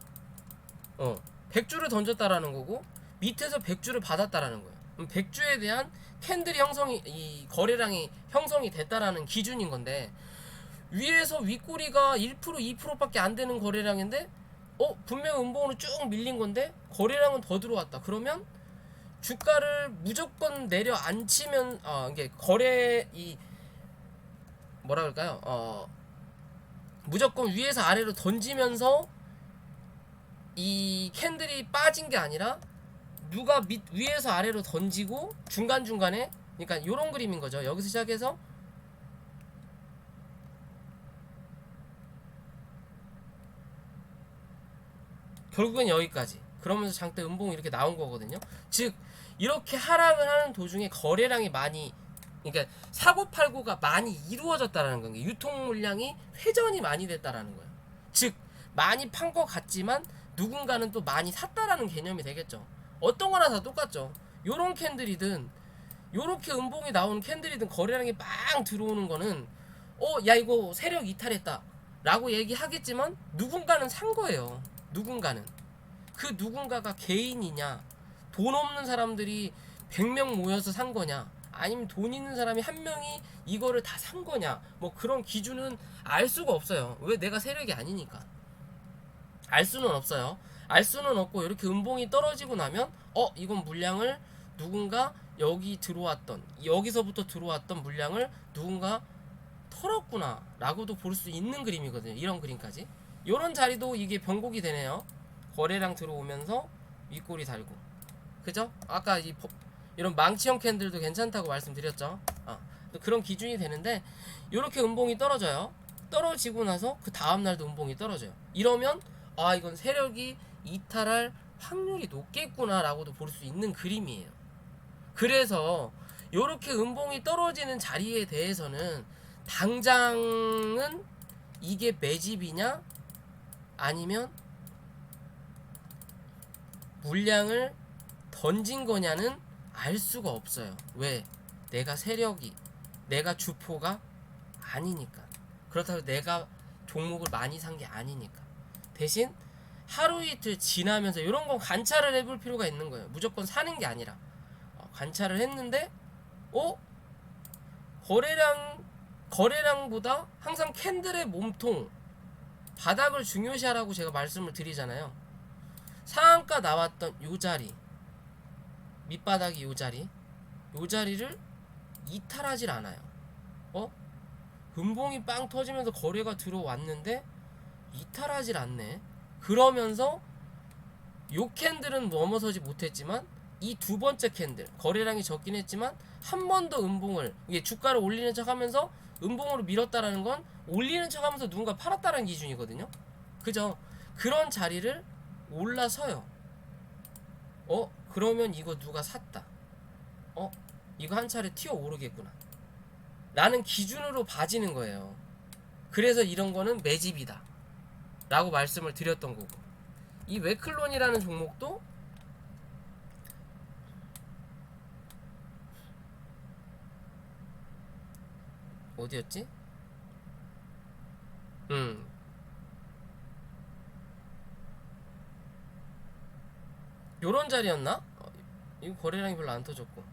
100주를 던졌다라는 거고 밑에서 100주를 받았다라는 거예요. 그럼 100주에 대한 캔들이 이 거래량이 형성이 됐다라는 기준인 건데 위에서 윗꼬리가 1% 2%밖에 안 되는 거래량인데 분명 음봉으로 쭉 밀린 건데 거래량은 더 들어왔다. 그러면 주가를 무조건 내려앉히면 이게 거래 뭐라 그럴까요? 무조건 위에서 아래로 던지면서 이 캔들이 빠진 게 아니라 누가 위에서 아래로 던지고 중간중간에 그러니까 요런 그림인 거죠. 여기서 시작해서 결국엔 여기까지. 그러면서 장대 음봉이 이렇게 나온 거거든요. 즉 이렇게 하락을 하는 도중에 거래량이 많이 그러니까 사고팔고가 많이 이루어졌다라는 건 게 유통 물량이 회전이 많이 됐다라는 거예요. 즉 많이 판 것 같지만 누군가는 또 많이 샀다라는 개념이 되겠죠. 어떤 거나 다 똑같죠. 요런 캔들이든 요렇게 음봉이 나오는 캔들이든 거래량이 빵 들어오는 거는 야 이거 세력 이탈했다 라고 얘기하겠지만 누군가는 산 거예요. 누군가는. 그 누군가가 개인이냐 돈 없는 사람들이 100명 모여서 산 거냐 아니면 돈 있는 사람이 한 명이 이거를 다 산 거냐 뭐 그런 기준은 알 수가 없어요. 왜? 내가 세력이 아니니까. 알 수는 없어요. 알 수는 없고 이렇게 음봉이 떨어지고 나면 이건 물량을 누군가 여기서부터 들어왔던 물량을 누군가 털었구나 라고도 볼 수 있는 그림이거든요. 이런 그림까지. 요런 자리도 이게 변곡이 되네요. 거래량 들어오면서 윗꼬리 달고. 그죠? 아까 이런 망치형 캔들도 괜찮다고 말씀드렸죠. 그런 기준이 되는데 이렇게 음봉이 떨어져요. 떨어지고 나서 그 다음날도 음봉이 떨어져요. 이러면 아 이건 세력이 이탈할 확률이 높겠구나 라고도 볼 수 있는 그림이에요. 그래서 이렇게 음봉이 떨어지는 자리에 대해서는 당장은 이게 매집이냐 아니면 물량을 던진 거냐는 알 수가 없어요. 왜? 내가 세력이, 내가 주포가 아니니까. 그렇다고 내가 종목을 많이 산 게 아니니까. 대신 하루 이틀 지나면서 이런 건 관찰을 해볼 필요가 있는 거예요. 무조건 사는 게 아니라 관찰을 했는데 거래량보다 항상 캔들의 몸통 바닥을 중요시하라고 제가 말씀을 드리잖아요. 상한가 나왔던 요 자리, 밑바닥이 요 자리를 이탈하질 않아요. 음봉이 빵 터지면서 거래가 들어왔는데 이탈하질 않네. 그러면서 요 캔들은 넘어서지 못했지만 이 두 번째 캔들 거래량이 적긴 했지만 한 번 더 음봉을, 이게 주가를 올리는 척 하면서 음봉으로 밀었다라는 건 올리는 척 하면서 누군가 팔았다는 기준이거든요. 그죠? 그런 자리를 올라서요. 그러면 이거 누가 샀다. 이거 한 차례 튀어 오르겠구나 라는 기준으로 봐지는 거예요. 그래서 이런 거는 매집이다 라고 말씀을 드렸던 거고, 이 웨클론이라는 종목도 어디였지? 요런 자리였나? 이거 거래량이 별로 안 터졌고,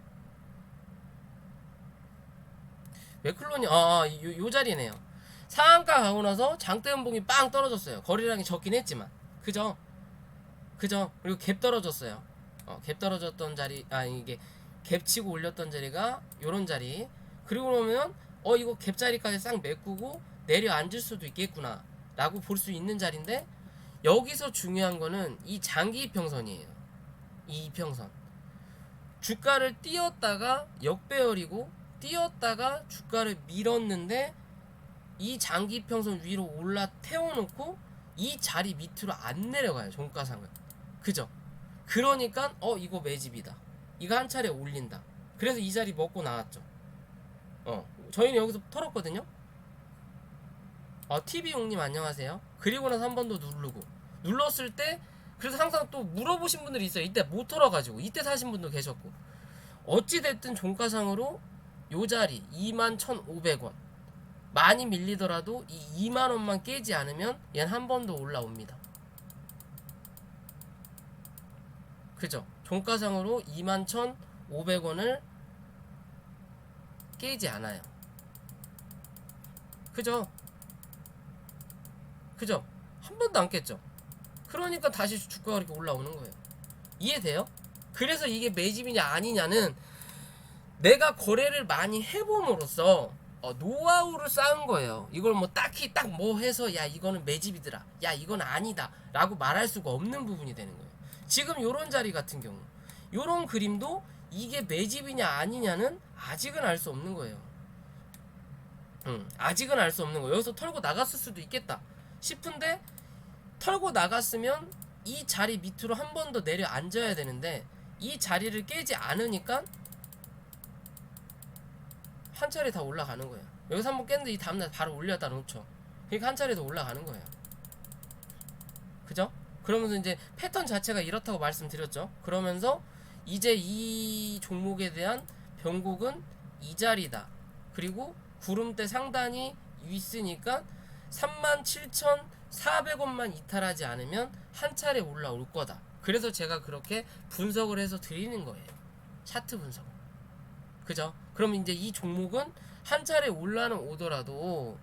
웨클론이 요 자리네요. 상한가 가고 나서 장대 음봉이 빵 떨어졌어요. 거래량이 적긴 했지만. 그죠? 그리고 갭 떨어졌어요. 갭 떨어졌던 자리, 이게 갭 치고 올렸던 자리가 요런 자리. 그리고 그러면 이거 갭 자리까지 싹 메꾸고 내려앉을 수도 있겠구나 라고 볼 수 있는 자리인데, 여기서 중요한 거는 이 장기 이평선이에요. 이 이평선. 주가를 띄었다가 역배열이고 띄었다가 주가를 밀었는데 이 장기 이평선 위로 올라 태워놓고 이 자리 밑으로 안 내려가요. 종가상은. 그죠? 그러니까 이거 매집이다. 이거 한 차례 올린다. 그래서 이 자리 먹고 나왔죠. 저희는 여기서 털었거든요. TV용님 안녕하세요. 그리고 나서 한 번 더 누르고, 눌렀을 때 그래서 항상 또 물어보신 분들이 있어요. 이때 못 털어가지고 이때 사신 분도 계셨고, 어찌됐든 종가상으로 요 자리 21,500원 많이 밀리더라도 이 2만원만 깨지 않으면 얘는 한 번 더 올라옵니다. 그죠? 종가상으로 21,500원을 깨지 않아요. 그죠? 한 번도 안 깼죠? 그러니까 다시 주가가 이렇게 올라오는 거예요. 이해돼요? 그래서 이게 매집이냐 아니냐는 내가 거래를 많이 해봄으로써 노하우를 쌓은 거예요. 이걸 뭐 딱히 딱 뭐 해서 야 이거는 매집이더라, 야 이건 아니다 라고 말할 수가 없는 부분이 되는 거예요. 지금 요런 자리 같은 경우, 요런 그림도 이게 매집이냐 아니냐는 아직은 알 수 없는 거예요. 아직은 알 수 없는 거예요. 여기서 털고 나갔을 수도 있겠다 싶은데, 털고 나갔으면 이 자리 밑으로 한 번 더 내려 앉아야 되는데 이 자리를 깨지 않으니까 한 차례 다 올라가는 거예요. 여기서 한번 깼는데 이 다음날 바로 올렸다 놓죠. 그러니까 한 차례 더 올라가는 거예요. 그죠? 그러면서 이제 패턴 자체가 이렇다고 말씀드렸죠. 그러면서 이제 이 종목에 대한 변곡은 이 자리다. 그리고 구름대 상단이 있으니까 37,400원만 이탈하지 않으면 한 차례 올라올 거다. 그래서 제가 그렇게 분석을 해서 드리는 거예요. 차트 분석. 그죠? 그럼 이제 이 종목은 한 차례 올라는 오더라도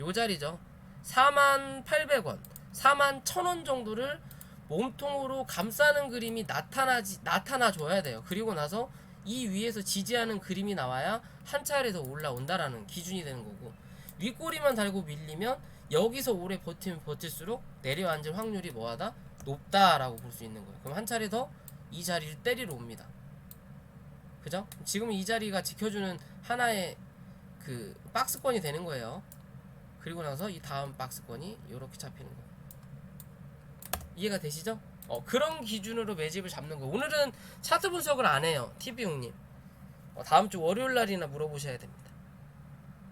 요 자리죠. 48,800원, 41,000원 정도를 몸통으로 감싸는 그림이 나타나줘야 돼요. 그리고 나서 이 위에서 지지하는 그림이 나와야 한 차례 더 올라온다라는 기준이 되는 거고, 윗꼬리만 달고 밀리면 여기서 오래 버티면 버틸수록 내려앉을 확률이 뭐하다? 높다라고 볼 수 있는 거예요. 그럼 한 차례 더 이 자리를 때리러 옵니다. 그죠? 지금 이 자리가 지켜주는 하나의 그 박스권이 되는 거예요. 그리고 나서 이 다음 박스권이 이렇게 잡히는 거예요. 이해가 되시죠? 그런 기준으로 매집을 잡는 거예요. 오늘은 차트 분석을 안 해요, TV용님. 다음 주 월요일 날이나 물어보셔야 됩니다.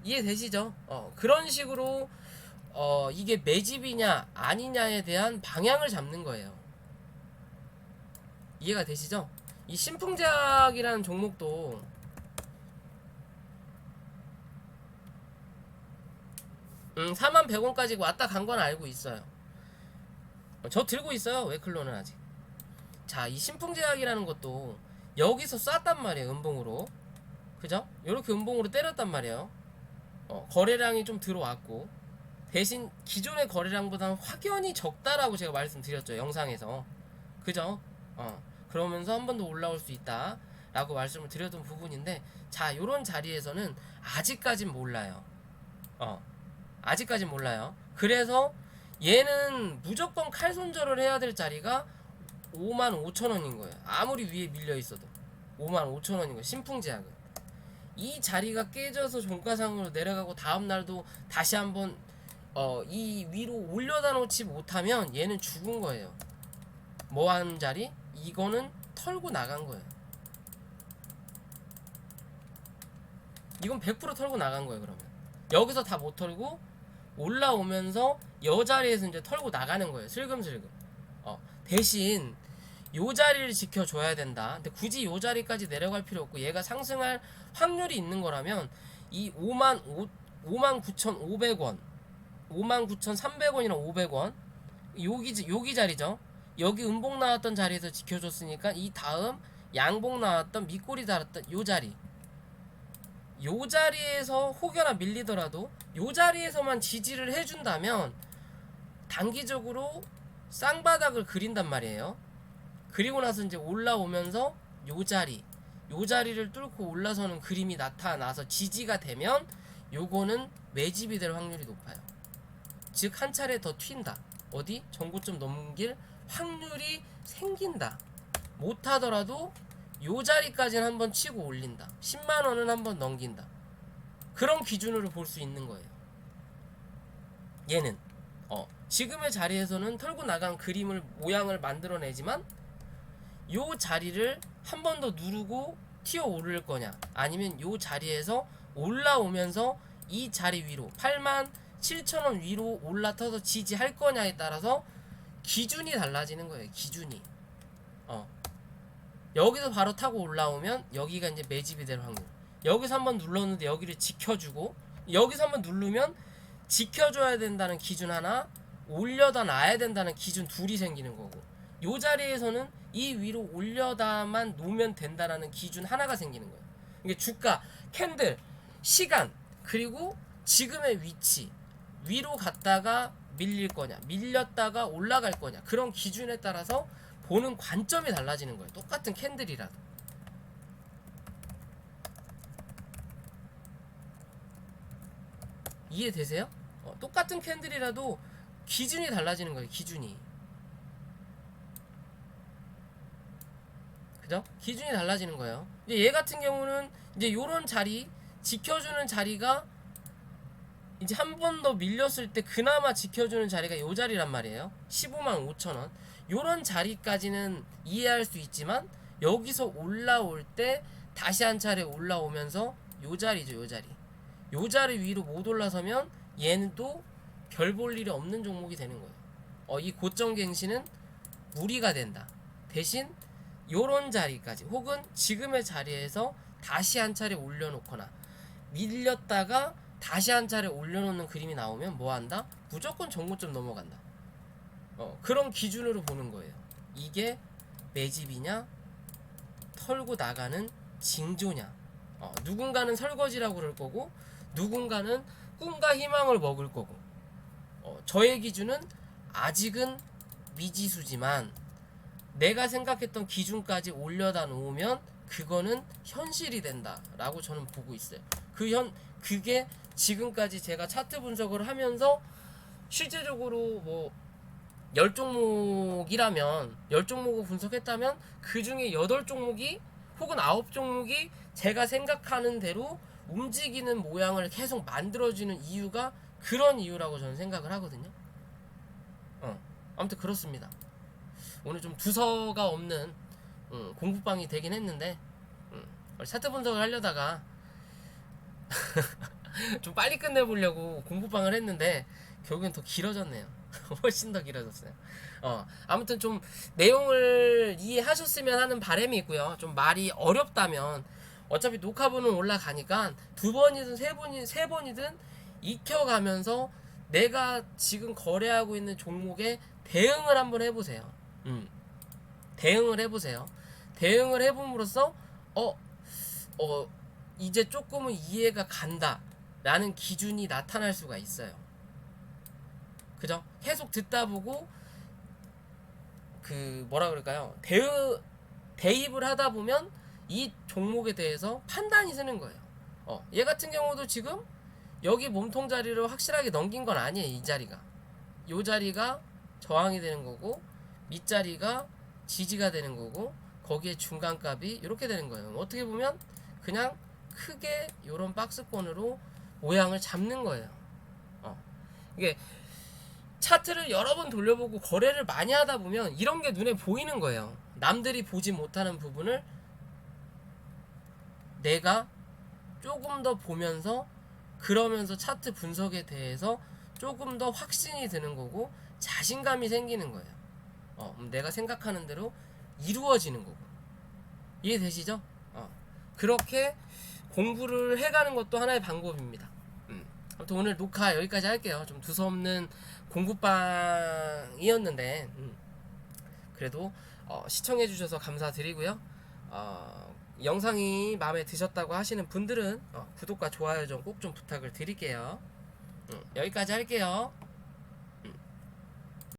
이해되시죠? 그런 식으로 이게 매집이냐 아니냐에 대한 방향을 잡는 거예요. 이해가 되시죠? 이 신풍제약이라는 종목도 41,100원까지 왔다 간 건 알고 있어요. 저 들고 있어요. 웨클로는 아직. 자, 이 신풍제약이라는 것도 여기서 쐈단 말이에요. 음봉으로. 그죠? 이렇게 음봉으로 때렸단 말이에요. 거래량이 좀 들어왔고, 대신 기존의 거래량보다는 확연히 적다라고 제가 말씀드렸죠, 영상에서. 그죠? 그러면서 한 번 더 올라올 수 있다 라고 말씀을 드렸던 부분인데, 자, 요런 자리에서는 아직까진 몰라요. 아직까진 몰라요. 그래서 얘는 무조건 칼손절을 해야 될 자리가 55,000원인 거예요. 아무리 위에 밀려 있어도 55,000원인 거예요. 신풍제약은 이 자리가 깨져서 종가상으로 내려가고 다음 날도 다시 한번 이 위로 올려다 놓지 못하면 얘는 죽은 거예요. 뭐 하는 자리? 이거는 털고 나간 거예요. 이건 100% 털고 나간 거예요. 그러면 여기서 다 못 털고 올라오면서 여 자리에서 이제 털고 나가는 거예요. 슬금슬금. 대신 요 자리를 지켜줘야 된다. 근데 굳이 요 자리까지 내려갈 필요 없고 얘가 상승할 확률이 있는 거라면 이 59,500원 59,300원이나 500원 여기 자리죠. 여기 음봉 나왔던 자리에서 지켜줬으니까 이 다음 양봉 나왔던 밑꼬리 달았던 요 자리, 요 자리에서 혹여나 밀리더라도 요 자리에서만 지지를 해준다면 단기적으로 쌍바닥을 그린단 말이에요. 그리고 나서 이제 올라오면서 요 자리를 뚫고 올라서는 그림이 나타나서 지지가 되면 요거는 매집이 될 확률이 높아요. 즉 한 차례 더 튄다. 어디? 전고점 넘길 확률이 생긴다. 못하더라도 요 자리까지는 한번 치고 올린다. 10만원은 한번 넘긴다. 그런 기준으로 볼 수 있는 거예요. 얘는 지금의 자리에서는 털고 나간 그림을 모양을 만들어내지만 요 자리를 한 번 더 누르고 튀어 오를 거냐, 아니면 요 자리에서 올라오면서 이 자리 위로 87,000원 위로 올라타서 지지할 거냐에 따라서 기준이 달라지는 거예요. 기준이 여기서 바로 타고 올라오면 여기가 이제 매집이 될 확률. 여기서 한번 눌렀는데 여기를 지켜주고, 여기서 한번 누르면 지켜줘야 된다는 기준 하나, 올려다 놔야 된다는 기준 둘이 생기는 거고, 요 자리에서는 이 위로 올려다만 놓으면 된다라는 기준 하나가 생기는 거예요. 이게 주가, 캔들, 시간, 그리고 지금의 위치, 위로 갔다가 밀릴 거냐, 밀렸다가 올라갈 거냐, 그런 기준에 따라서 보는 관점이 달라지는 거예요. 똑같은 캔들이라도. 이해되세요? 똑같은 캔들이라도 기준이 달라지는 거예요. 기준이. 그죠? 기준이 달라지는 거예요. 이제 얘 같은 경우는 이제 요런 자리, 지켜주는 자리가 이제 한 번 더 밀렸을 때 그나마 지켜주는 자리가 요 자리란 말이에요. 155,000원. 요런 자리까지는 이해할 수 있지만 여기서 올라올 때 다시 한 차례 올라오면서 요 자리죠. 요 자리. 요 자리 위로 못 올라서면 얘는 또 별 볼 일이 없는 종목이 되는 거예요. 이 고점갱신은 무리가 된다. 대신 요런 자리까지 혹은 지금의 자리에서 다시 한 차례 올려놓거나 밀렸다가 다시 한 차례 올려놓는 그림이 나오면 뭐한다? 무조건 정고점 넘어간다. 그런 기준으로 보는 거예요. 이게 매집이냐 털고 나가는 징조냐. 누군가는 설거지라고 그럴 거고 누군가는 꿈과 희망을 먹을 거고, 저의 기준은 아직은 미지수지만 내가 생각했던 기준까지 올려다 놓으면 그거는 현실이 된다 라고 저는 보고 있어요. 그게 지금까지 제가 차트 분석을 하면서 실제적으로 뭐 10종목이라면 10종목을 분석했다면 그 중에 8종목이 혹은 9종목이 제가 생각하는 대로 움직이는 모양을 계속 만들어주는 이유가 그런 이유라고 저는 생각을 하거든요. 아무튼 그렇습니다. 오늘 좀 두서가 없는 공부방이 되긴 했는데 차트 분석을 하려다가 좀 빨리 끝내보려고 공부방을 했는데 결국엔 더 길어졌네요. 훨씬 더 길어졌어요. 아무튼 좀 내용을 이해하셨으면 하는 바람이 있고요. 좀 말이 어렵다면 어차피 녹화본은 올라가니까 2번이든 3번이든 익혀가면서 내가 지금 거래하고 있는 종목에 대응을 한번 해보세요. 대응을 해보세요. 대응을 해봄으로써 이제 조금은 이해가 간다 라는 기준이 나타날 수가 있어요. 그죠? 계속 듣다 보고 그 뭐라 그럴까요? 대입을 하다 보면 이 종목에 대해서 판단이 서는 거예요. 얘 같은 경우도 지금 여기 몸통 자리를 확실하게 넘긴 건 아니에요. 이 자리가, 이 자리가 저항이 되는 거고 밑자리가 지지가 되는 거고 거기에 중간값이 이렇게 되는 거예요. 어떻게 보면 그냥 크게 이런 박스권으로 모양을 잡는 거예요. 이게 차트를 여러 번 돌려보고 거래를 많이 하다 보면 이런 게 눈에 보이는 거예요. 남들이 보지 못하는 부분을 내가 조금 더 보면서 그러면서 차트 분석에 대해서 조금 더 확신이 드는 거고 자신감이 생기는 거예요. 내가 생각하는 대로 이루어지는 거고. 이해되시죠? 그렇게 공부를 해가는 것도 하나의 방법입니다. 아무튼 오늘 녹화 여기까지 할게요. 좀 두서없는 공부방이었는데 그래도 시청해 주셔서 감사드리고요. 영상이 마음에 드셨다고 하시는 분들은 구독과 좋아요 좀 꼭 좀 부탁을 드릴게요. 여기까지 할게요.